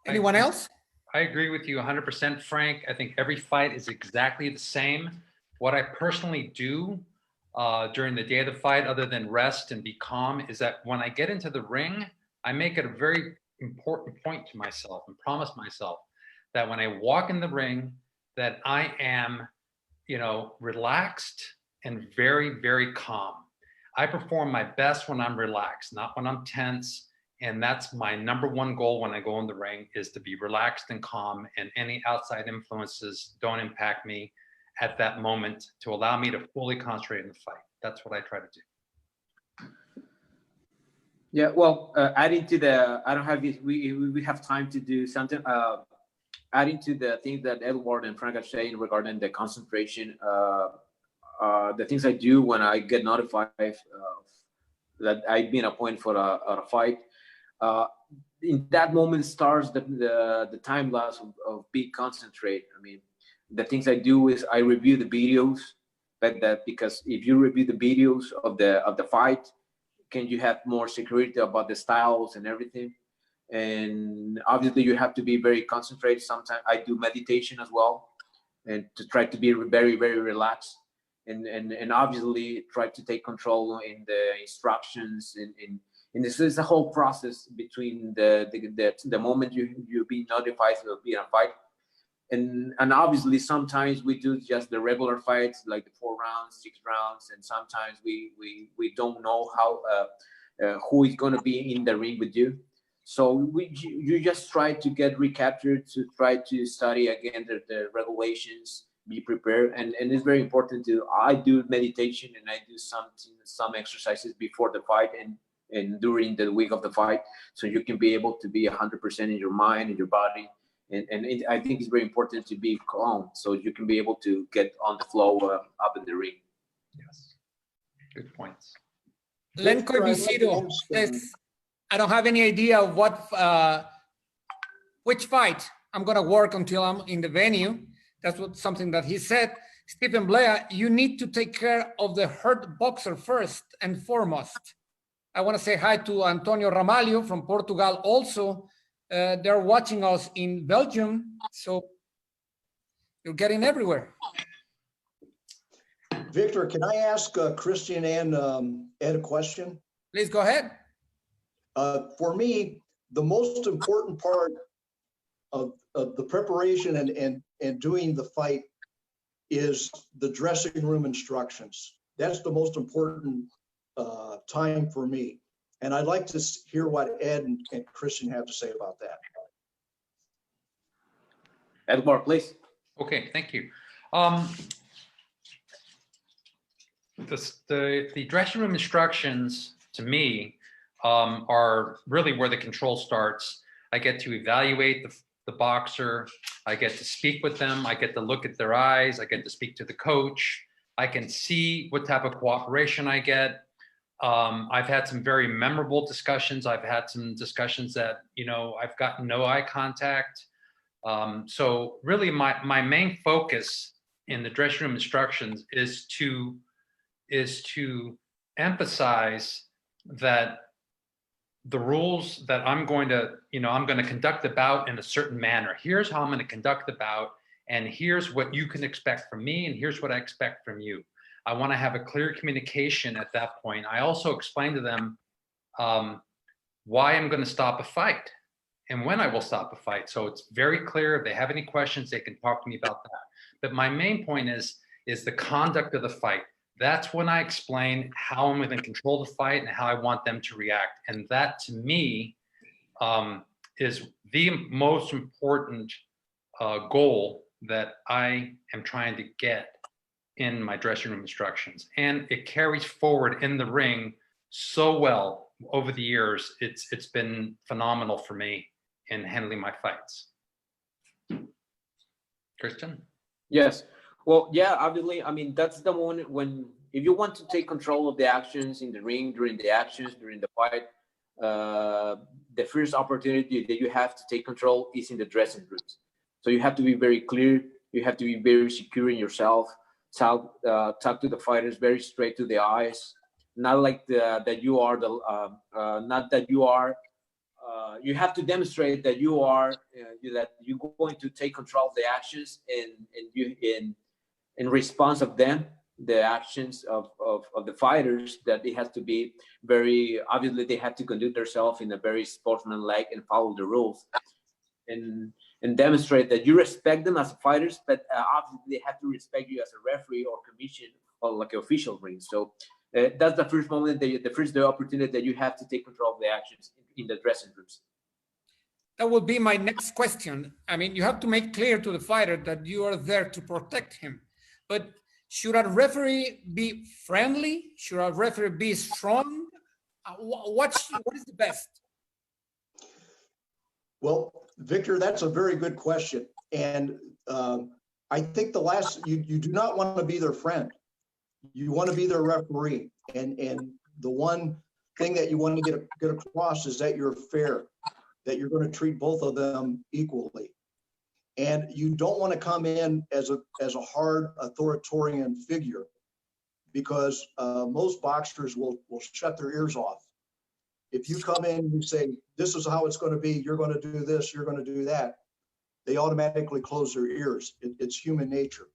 Anyone else? I agree with you 100%, Frank. I think every fight is exactly the same. What I personally do during the day of the fight, other than rest and be calm, is that when I get into the ring, I make it a very important point to myself and promise myself that when I walk in the ring, that I am, relaxed and very, very calm. I perform my best when I'm relaxed, not when I'm tense. And that's my #1 goal when I go in the ring, is to be relaxed and calm, and any outside influences don't impact me at that moment, to allow me to fully concentrate in the fight. That's what I try to do. Yeah, well, adding to the, I don't have this, we have time to do something. Adding to the things that Edward and Frank are saying regarding the concentration, the things I do when I get notified that I've been appointed for a fight. In that moment starts the time lapse of being concentrate. I mean, the things I do is I review the videos, because if you review the videos of the fight, can you have more security about the styles and everything. And obviously you have to be very concentrated. Sometimes I do meditation as well, and to try to be very, very relaxed, and obviously try to take control in the instructions. And this is a whole process between the moment you be notified of being a fight. And obviously sometimes we do just the regular fights, like the 4 rounds, 6 rounds, and sometimes we don't know how who is going to be in the ring with you. So you just try to get recaptured, to try to study again the regulations, be prepared, and it's very important I do meditation, and I do some exercises before the fight and during the week of the fight, so you can be able to be 100% in your mind and your body. And I think it's very important to be calm, so you can be able to get on the flow up in the ring. Yes, good points. Len Corbicido says, I don't have any idea which fight I'm going to work until I'm in the venue. That's something that he said. Stephen Blair, you need to take care of the hurt boxer first and foremost. I want to say hi to Antonio Ramalho from Portugal also. They're watching us in Belgium, so you're getting everywhere. Victor, can I ask Christian and Ed a question? Please go ahead. For me, the most important part of the preparation and doing the fight is the dressing room instructions. That's the most important time for me. And I'd like to hear what Ed and Christian have to say about that. Edward, please. Okay, thank you. The dressing room instructions, to me, are really where the control starts. I get to evaluate the boxer. I get to speak with them. I get to look at their eyes. I get to speak to the coach. I can see what type of cooperation I get. I've had some very memorable discussions. I've had some discussions that, I've gotten no eye contact. So really my main focus in the dressing room instructions is to emphasize that the rules that I'm going to conduct the bout in a certain manner. Here's how I'm going to conduct the bout, and here's what you can expect from me, and here's what I expect from you. I want to have a clear communication at that point. I also explain to them why I'm going to stop a fight and when I will stop a fight. So it's very clear. If they have any questions, they can talk to me about that. But my main point is the conduct of the fight. That's when I explain how I'm going to control the fight and how I want them to react. And that, to me, is the most important goal that I am trying to get in my dressing room instructions. And it carries forward in the ring so well over the years. It's been phenomenal for me in handling my fights. Christian? Yes. Well, yeah, obviously, I mean, that's the moment when, if you want to take control of the actions in the ring, during the fight, the first opportunity that you have to take control is in the dressing rooms. So you have to be very clear. You have to be very secure in yourself. Talk to the fighters very straight to the eyes. Not like that you are not that you are. You have to demonstrate that you are that you're going to take control of the actions and in response of them, the actions of the fighters, that it has to be very obviously. They have to conduct themselves in a very sportsmanlike and follow the rules, and demonstrate that you respect them as fighters, but obviously they have to respect you as a referee or commission or like an official ring. So that's the first moment, the opportunity that you have to take control of the actions in the dressing rooms. That will be my next question. I mean, you have to make clear to the fighter that you are there to protect him. But should a referee be friendly? Should a referee be strong? what is the best? Well, Victor, that's a very good question. And I think you do not want to be their friend. You want to be their referee. And the one thing that you want to get across is that you're fair, that you're going to treat both of them equally. And you don't want to come in as a hard authoritarian figure, because most boxers will shut their ears off. If you come in and you say, this is how it's going to be, you're going to do this, you're going to do that, they automatically close their ears. It's human nature.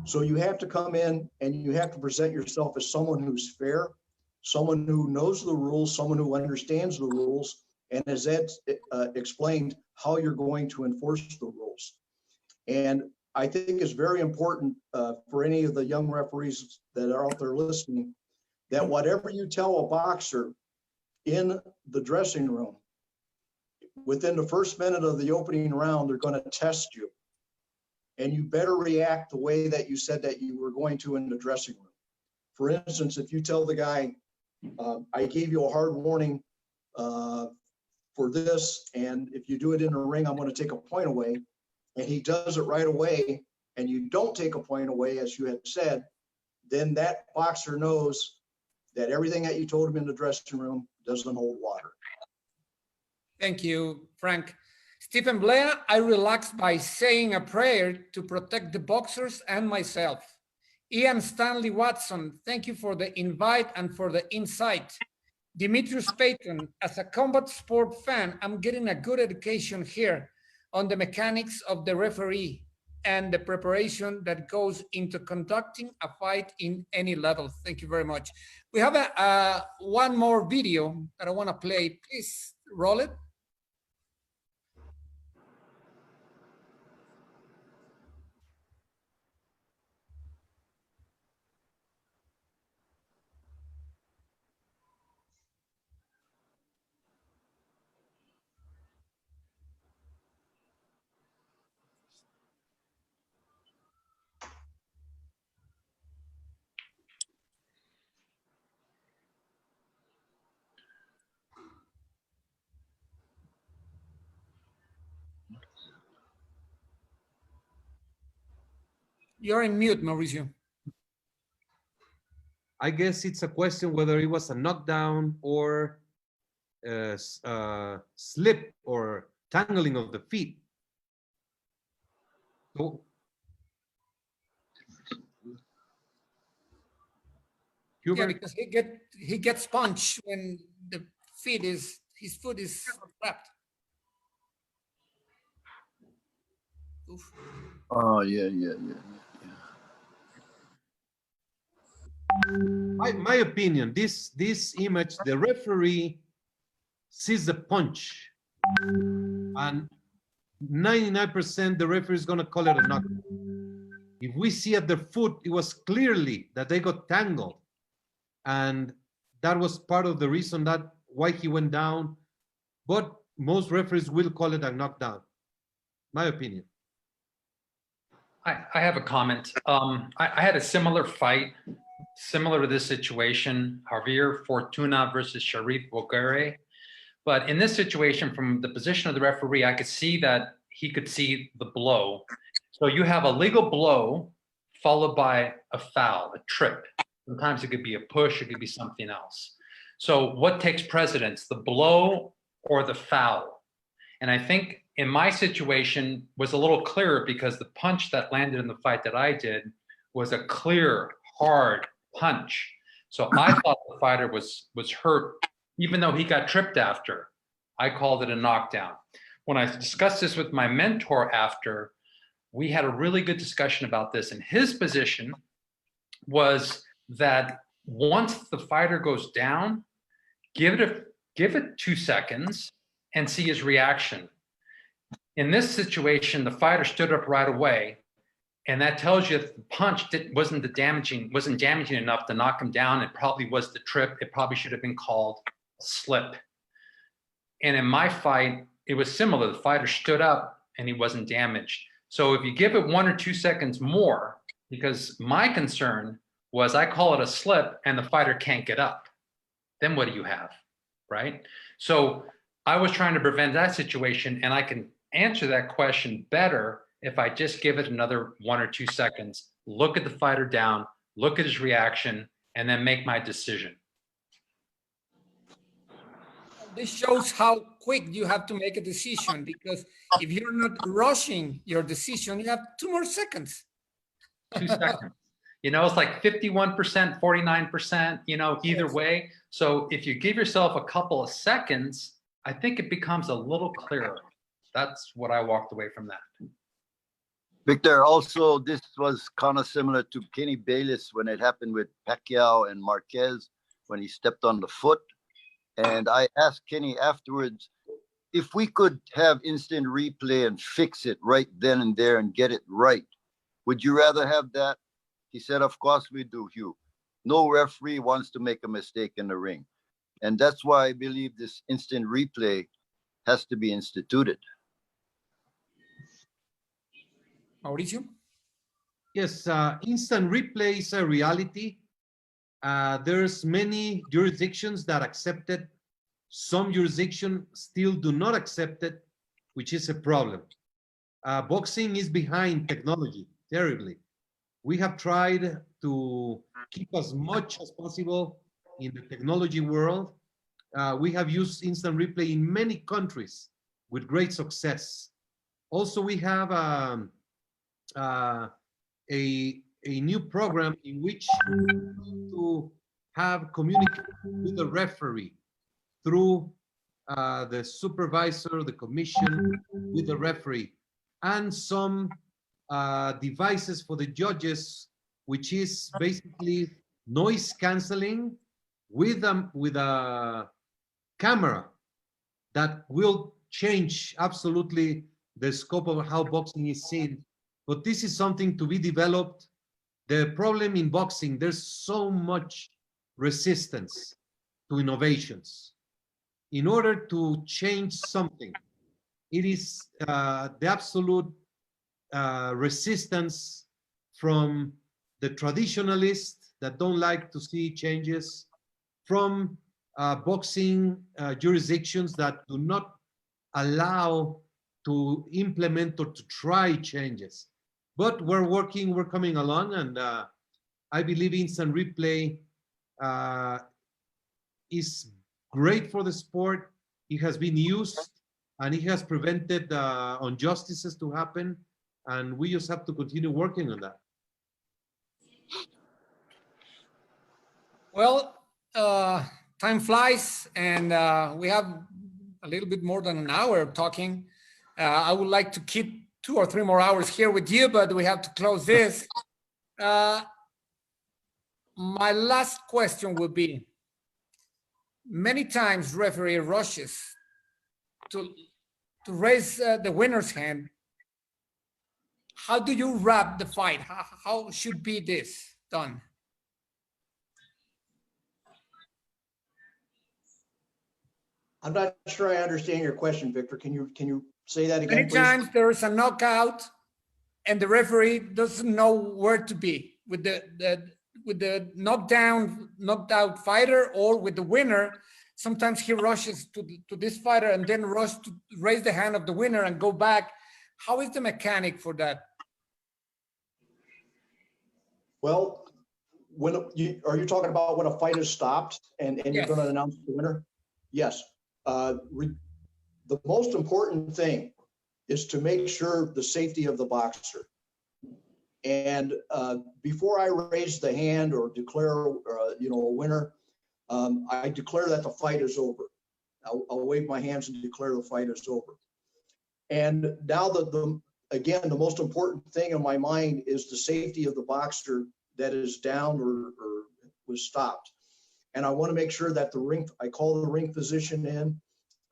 So you have to come in and you have to present yourself as someone who's fair, someone who knows the rules, someone who understands the rules, and as Ed explained, how you're going to enforce the rules. And I think it's very important for any of the young referees that are out there listening, that whatever you tell a boxer in the dressing room, within the first minute of the opening round, they're going to test you. And you better react the way that you said that you were going to in the dressing room. For instance, if you tell the guy, I gave you a hard warning for this, and if you do it in a ring, I'm going to take a point away, and he does it right away, and you don't take a point away, as you had said, then that boxer knows that everything that you told him in the dressing room doesn't hold water. Thank you, Frank. 𝗧𝗔𝗟𝗡, I relaxed by saying a prayer to protect the boxers and myself. Ian Stanley Watson, thank you for the invite and for the insight. Demetrius Payton, as a combat sport fan, I'm getting a good education here on the mechanics of the referee and the preparation that goes into conducting a fight in any level. Thank you very much. We have one more video that I want to play. Please roll it. You're in mute, Mauricio. I guess it's a question whether it was a knockdown or a slip or tangling of the feet. So, Yeah, because he gets punched when his foot is wrapped. Oof. Oh, yeah. my opinion, this image, the referee sees the punch, and 99% the referee is going to call it a knockout. If we see at the foot, it was clearly that they got tangled, and that was part of the reason why he went down. But most referees will call it a knockdown. My opinion. I have a comment. I had a similar fight, similar to this situation, Javier Fortuna versus 𝗧𝗔𝗟𝗡𝗗. But in this situation, from the position of the referee, I could see that he could see the blow. So you have a legal blow followed by a foul, a trip. Sometimes it could be a push, it could be something else. So what takes precedence, the blow or the foul? And I think in my situation was a little clearer because the punch that landed in the fight that I did was a clear, hard punch. So I thought the fighter was hurt, even though he got tripped after. I called it a knockdown. When I discussed this with my mentor after, we had a really good discussion about this. And his position was that once the fighter goes down, give it 2 seconds and see his reaction. In this situation, the fighter stood up right away, and that tells you that the punch wasn't damaging enough to knock him down. It probably was the trip. It probably should have been called a slip. And in my fight, it was similar. The fighter stood up and he wasn't damaged. So if you give it 1 or 2 seconds more, because my concern was I call it a slip and the fighter can't get up. then what do you have, right? So I was trying to prevent that situation, and I can answer that question better if I just give it another 1 or 2 seconds, look at the fighter down, look at his reaction, and then make my decision. This shows how quick you have to make a decision, because if you're not rushing your decision, you have 2 more seconds. 2 seconds. You know, it's like 51%, 49%, you know, either Yes. way. So if you give yourself a couple of seconds, I think it becomes a little clearer. That's what I walked away from that. Victor, also, this was kind of similar to Kenny Bayless when it happened with Pacquiao and Marquez when he stepped on the foot. And I asked Kenny afterwards, if we could have instant replay and fix it right then and there and get it right, would you rather have that? He said, of course we do, Hugh. No referee wants to make a mistake in the ring. And that's why I believe this instant replay has to be instituted. Mauricio? Yes, instant replay is a reality. There's many jurisdictions that accept it. Some jurisdictions still do not accept it, which is a problem. Boxing is behind technology, terribly. We have tried to keep as much as possible in the technology world. We have used instant replay in many countries with great success. Also, we have a new program in which to have communication with the referee through the supervisor, the commission, with the referee, and some devices for the judges, which is basically noise canceling with a camera that will change absolutely the scope of how boxing is seen. But this is something to be developed. The problem in boxing, there's so much resistance to innovations. In order to change something, it is the absolute resistance from the traditionalists that don't like to see changes, from boxing jurisdictions that do not allow to implement or to try changes. But we're coming along, and I believe instant replay is great for the sport. It has been used, and it has prevented injustices to happen, and we just have to continue working on that. Well, time flies, and we have a little bit more than an hour talking. I would like to keep 2 or 3 more hours here with you, but we have to close this. My last question would be, many times referee rushes to raise the winner's hand. How do you wrap the fight? How should be this done? I'm not sure I understand your question, Victor. Can you say that again, Many please? times there is a knockout and the referee doesn't know where to be with the knocked out fighter or with the winner. Sometimes he rushes to this fighter and then rush to raise the hand of the winner and go back. How is the mechanic for that? Well, are you talking about when a fight is stopped and you're Yes. going to announce the winner? Yes. The most important thing is to make sure the safety of the boxer. And before I raise the hand or declare, a winner, I declare that the fight is over. I'll wave my hands and declare the fight is over. And now again, the most important thing in my mind is the safety of the boxer that is down or was stopped. And I want to make sure that I call the ring physician in.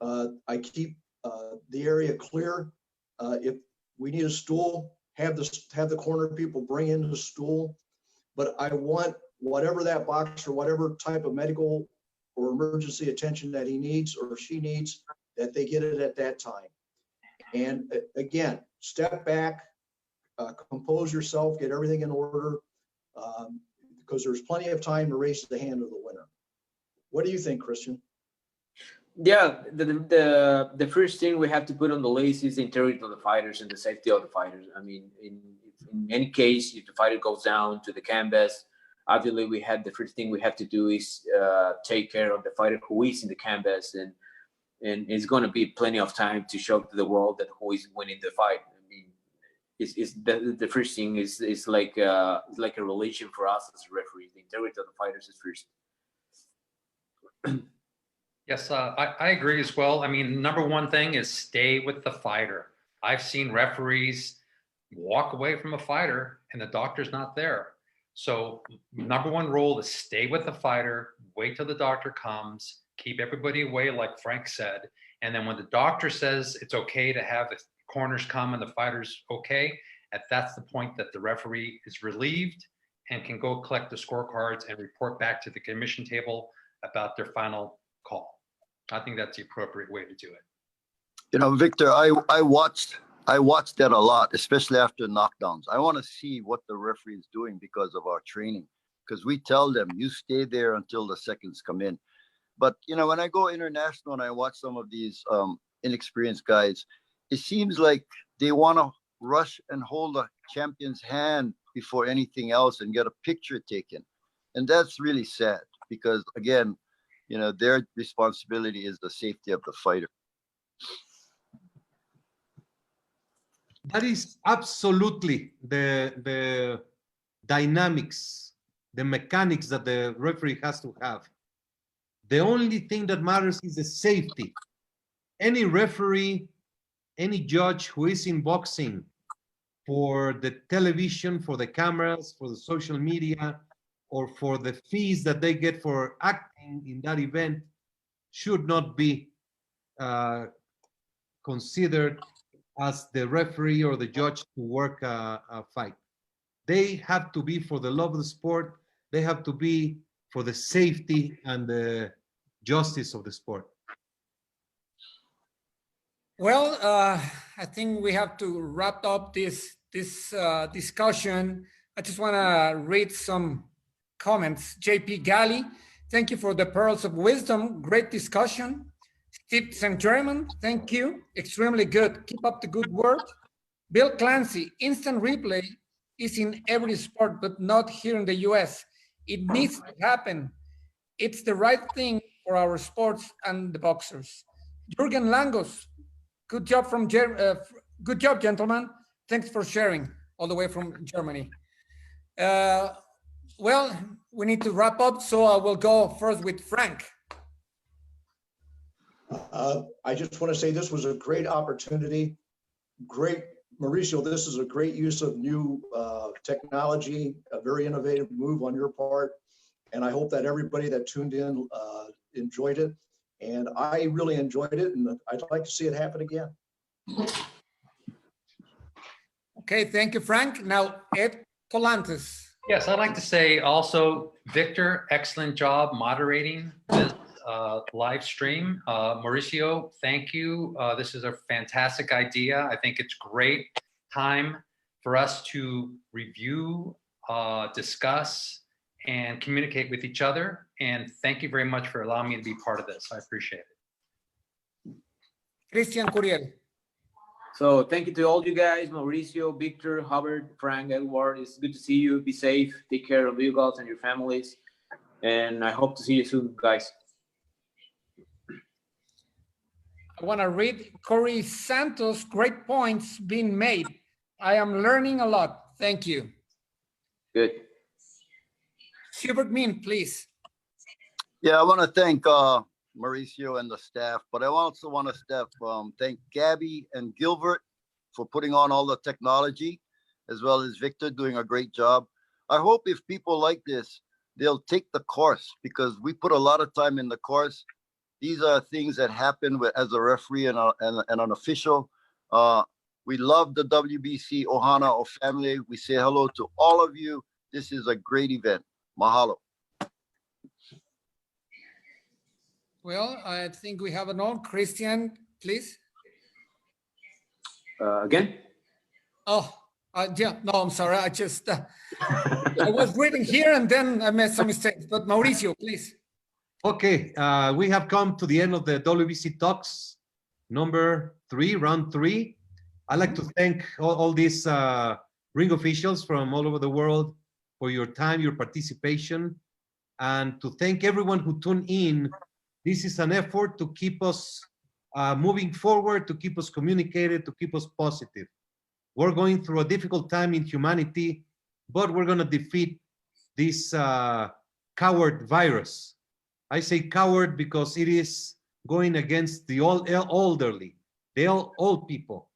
I keep the area clear. If we need a stool, have the corner people bring in the stool. But I want whatever that boxer, whatever type of medical or emergency attention that he needs or she needs, that they get it at that time. And again, step back, compose yourself, get everything in order, because there's plenty of time to raise the hand of the winner. What do you think, Christian? Yeah, the first thing we have to put on the list is the integrity of the fighters and the safety of the fighters. I mean, in any case, if the fighter goes down to the canvas, obviously the first thing we have to do is take care of the fighter who is in the canvas, and it's going to be plenty of time to show to the world that who is winning the fight. I mean, the first thing is like a religion for us as a referee. The integrity of the fighters is first. Yes, I agree as well. I mean, number one thing is stay with the fighter. I've seen referees walk away from a fighter and the doctor's not there. So number one rule is stay with the fighter, wait till the doctor comes, keep everybody away like Frank said. And then when the doctor says it's okay to have the corners come and the fighter's okay, that's the point that the referee is relieved and can go collect the scorecards and report back to the commission table about their final call. I think that's the appropriate way to do it. You know, Victor, I watched that a lot, especially after knockdowns. I want to see what the referee is doing because of our training, because we tell them you stay there until the seconds come in. But you know, when I go international and I watch some of these inexperienced guys, it seems like they want to rush and hold a champion's hand before anything else and get a picture taken, and that's really sad because again, you know, their responsibility is the safety of the fighter. That is absolutely the dynamics, the mechanics that the referee has to have. The only thing that matters is the safety. Any referee, any judge who is in boxing for the television, for the cameras, for the social media, or for the fees that they get for acting in that event should not be considered as the referee or the judge to work a fight. They have to be for the love of the sport. They have to be for the safety and the justice of the sport. Well, I think we have to wrap up this discussion. I just want to read some comments. 𝗧𝗢𝗨𝗡𝗗, thank you for the pearls of wisdom. Great discussion. 𝗧𝗔𝗟𝗞𝗦, thank you. Extremely good. Keep up the good work. Bill Clancy, instant replay is in every sport, but not here in the US. It needs to happen. It's the right thing for our sports and the boxers. Jürgen Langos, good job good job, gentlemen. Thanks for sharing all the way from Germany. Well, we need to wrap up, so I will go first with Frank. I just want to say this was a great opportunity. Great, Mauricio, this is a great use of new technology, a very innovative move on your part. And I hope that everybody that tuned in enjoyed it. And I really enjoyed it, and I'd like to see it happen again. Okay, thank you, Frank. Now, Ed Colantes. Yes, I'd like to say also, Victor, excellent job moderating this live stream. Mauricio, thank you. This is a fantastic idea. I think it's great time for us to review, discuss, and communicate with each other. And thank you very much for allowing me to be part of this. I appreciate it. Christian Curiel. So thank you to all you guys, Mauricio, Victor, Hubbard, Frank, Edward. It's good to see you. Be safe. Take care of you guys and your families. And I hope to see you soon, guys. I want to read Corey Santos. Great points being made. I am learning a lot. Thank you. Good. Hubert Min, please. Yeah, I want to thank Mauricio and the staff, but I also want to thank Gabby and Gilbert for putting on all the technology, as well as Victor doing a great job. I hope if people like this, they'll take the course, because we put a lot of time in the course. These are things that happen as a referee and an official. We love the WBC Ohana or family. We say hello to all of you. This is a great event. Mahalo. Well, I think we have an on. Christian, please. Again? Oh, yeah, no, I'm sorry. I just, I was reading here and then I made some mistakes, but Mauricio, please. Okay, we have come to the end of the WBC Talks number 3, round 3. I'd like to thank all these ring officials from all over the world for your time, your participation, and to thank everyone who tuned in. This is an effort to keep us moving forward, to keep us communicated, to keep us positive. We're going through a difficult time in humanity, but we're going to defeat this coward virus. I say coward because it is going against the elderly, the old people,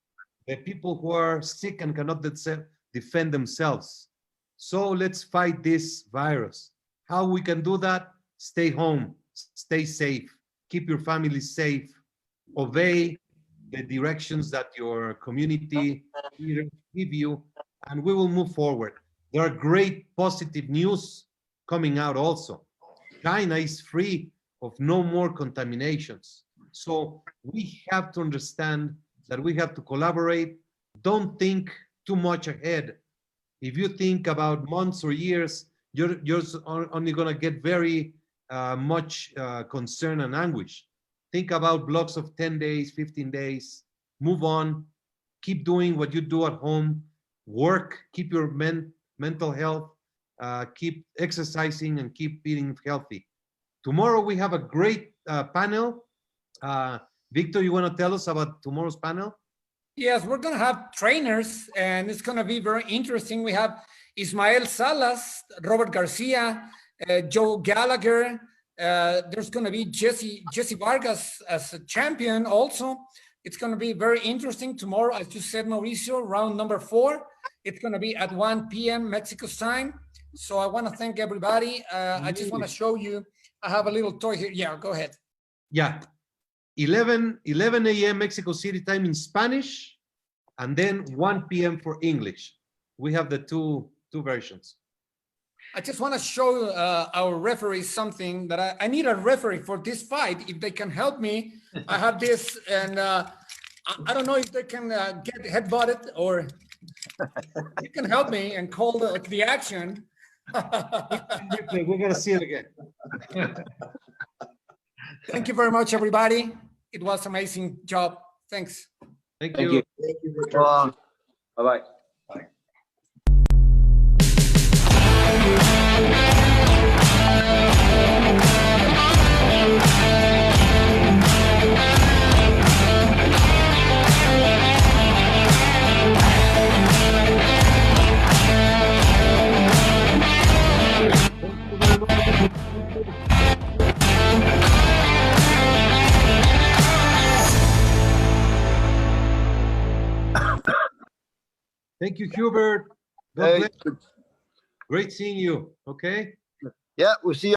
the people who are sick and cannot defend themselves. So let's fight this virus. How we can do that? Stay home, stay safe, keep your family safe, obey the directions that your community leaders give you, and we will move forward. There are great positive news coming out also. China is free of no more contaminations. So we have to understand that we have to collaborate. Don't think too much ahead. If you think about months or years, you're only going to get very much concern and anguish. Think about blocks of 10 days, 15 days, move on, keep doing what you do at home, work, keep your mental health, keep exercising, and keep eating healthy. Tomorrow we have a great panel. Victor, you want to tell us about tomorrow's panel? Yes, we're going to have trainers, and it's going to be very interesting. We have Ismael Salas, Robert Garcia, Joe Gallagher. There's going to be Jessie Vargas as a champion also. It's going to be very interesting tomorrow, as you said, Mauricio, round number 4. It's going to be at 1 p.m. Mexico time. So I want to thank everybody. I just want to show you. I have a little toy here. Yeah, go ahead. Yeah. 11 a.m. Mexico City time in Spanish, and then 1 p.m. for English. We have the two versions. I just want to show our referees something that I need a referee for this fight. If they can help me, I have this, and I don't know if they can get headbutted, or you can help me and call the action. We're going to see it again. Thank you very much, everybody. It was an amazing job. Thanks. Thank you. Thank you, Victor. Bye-bye. Thank you, Hubert. God Hey, bless you. Great seeing you. Okay. yeah, we'll see you.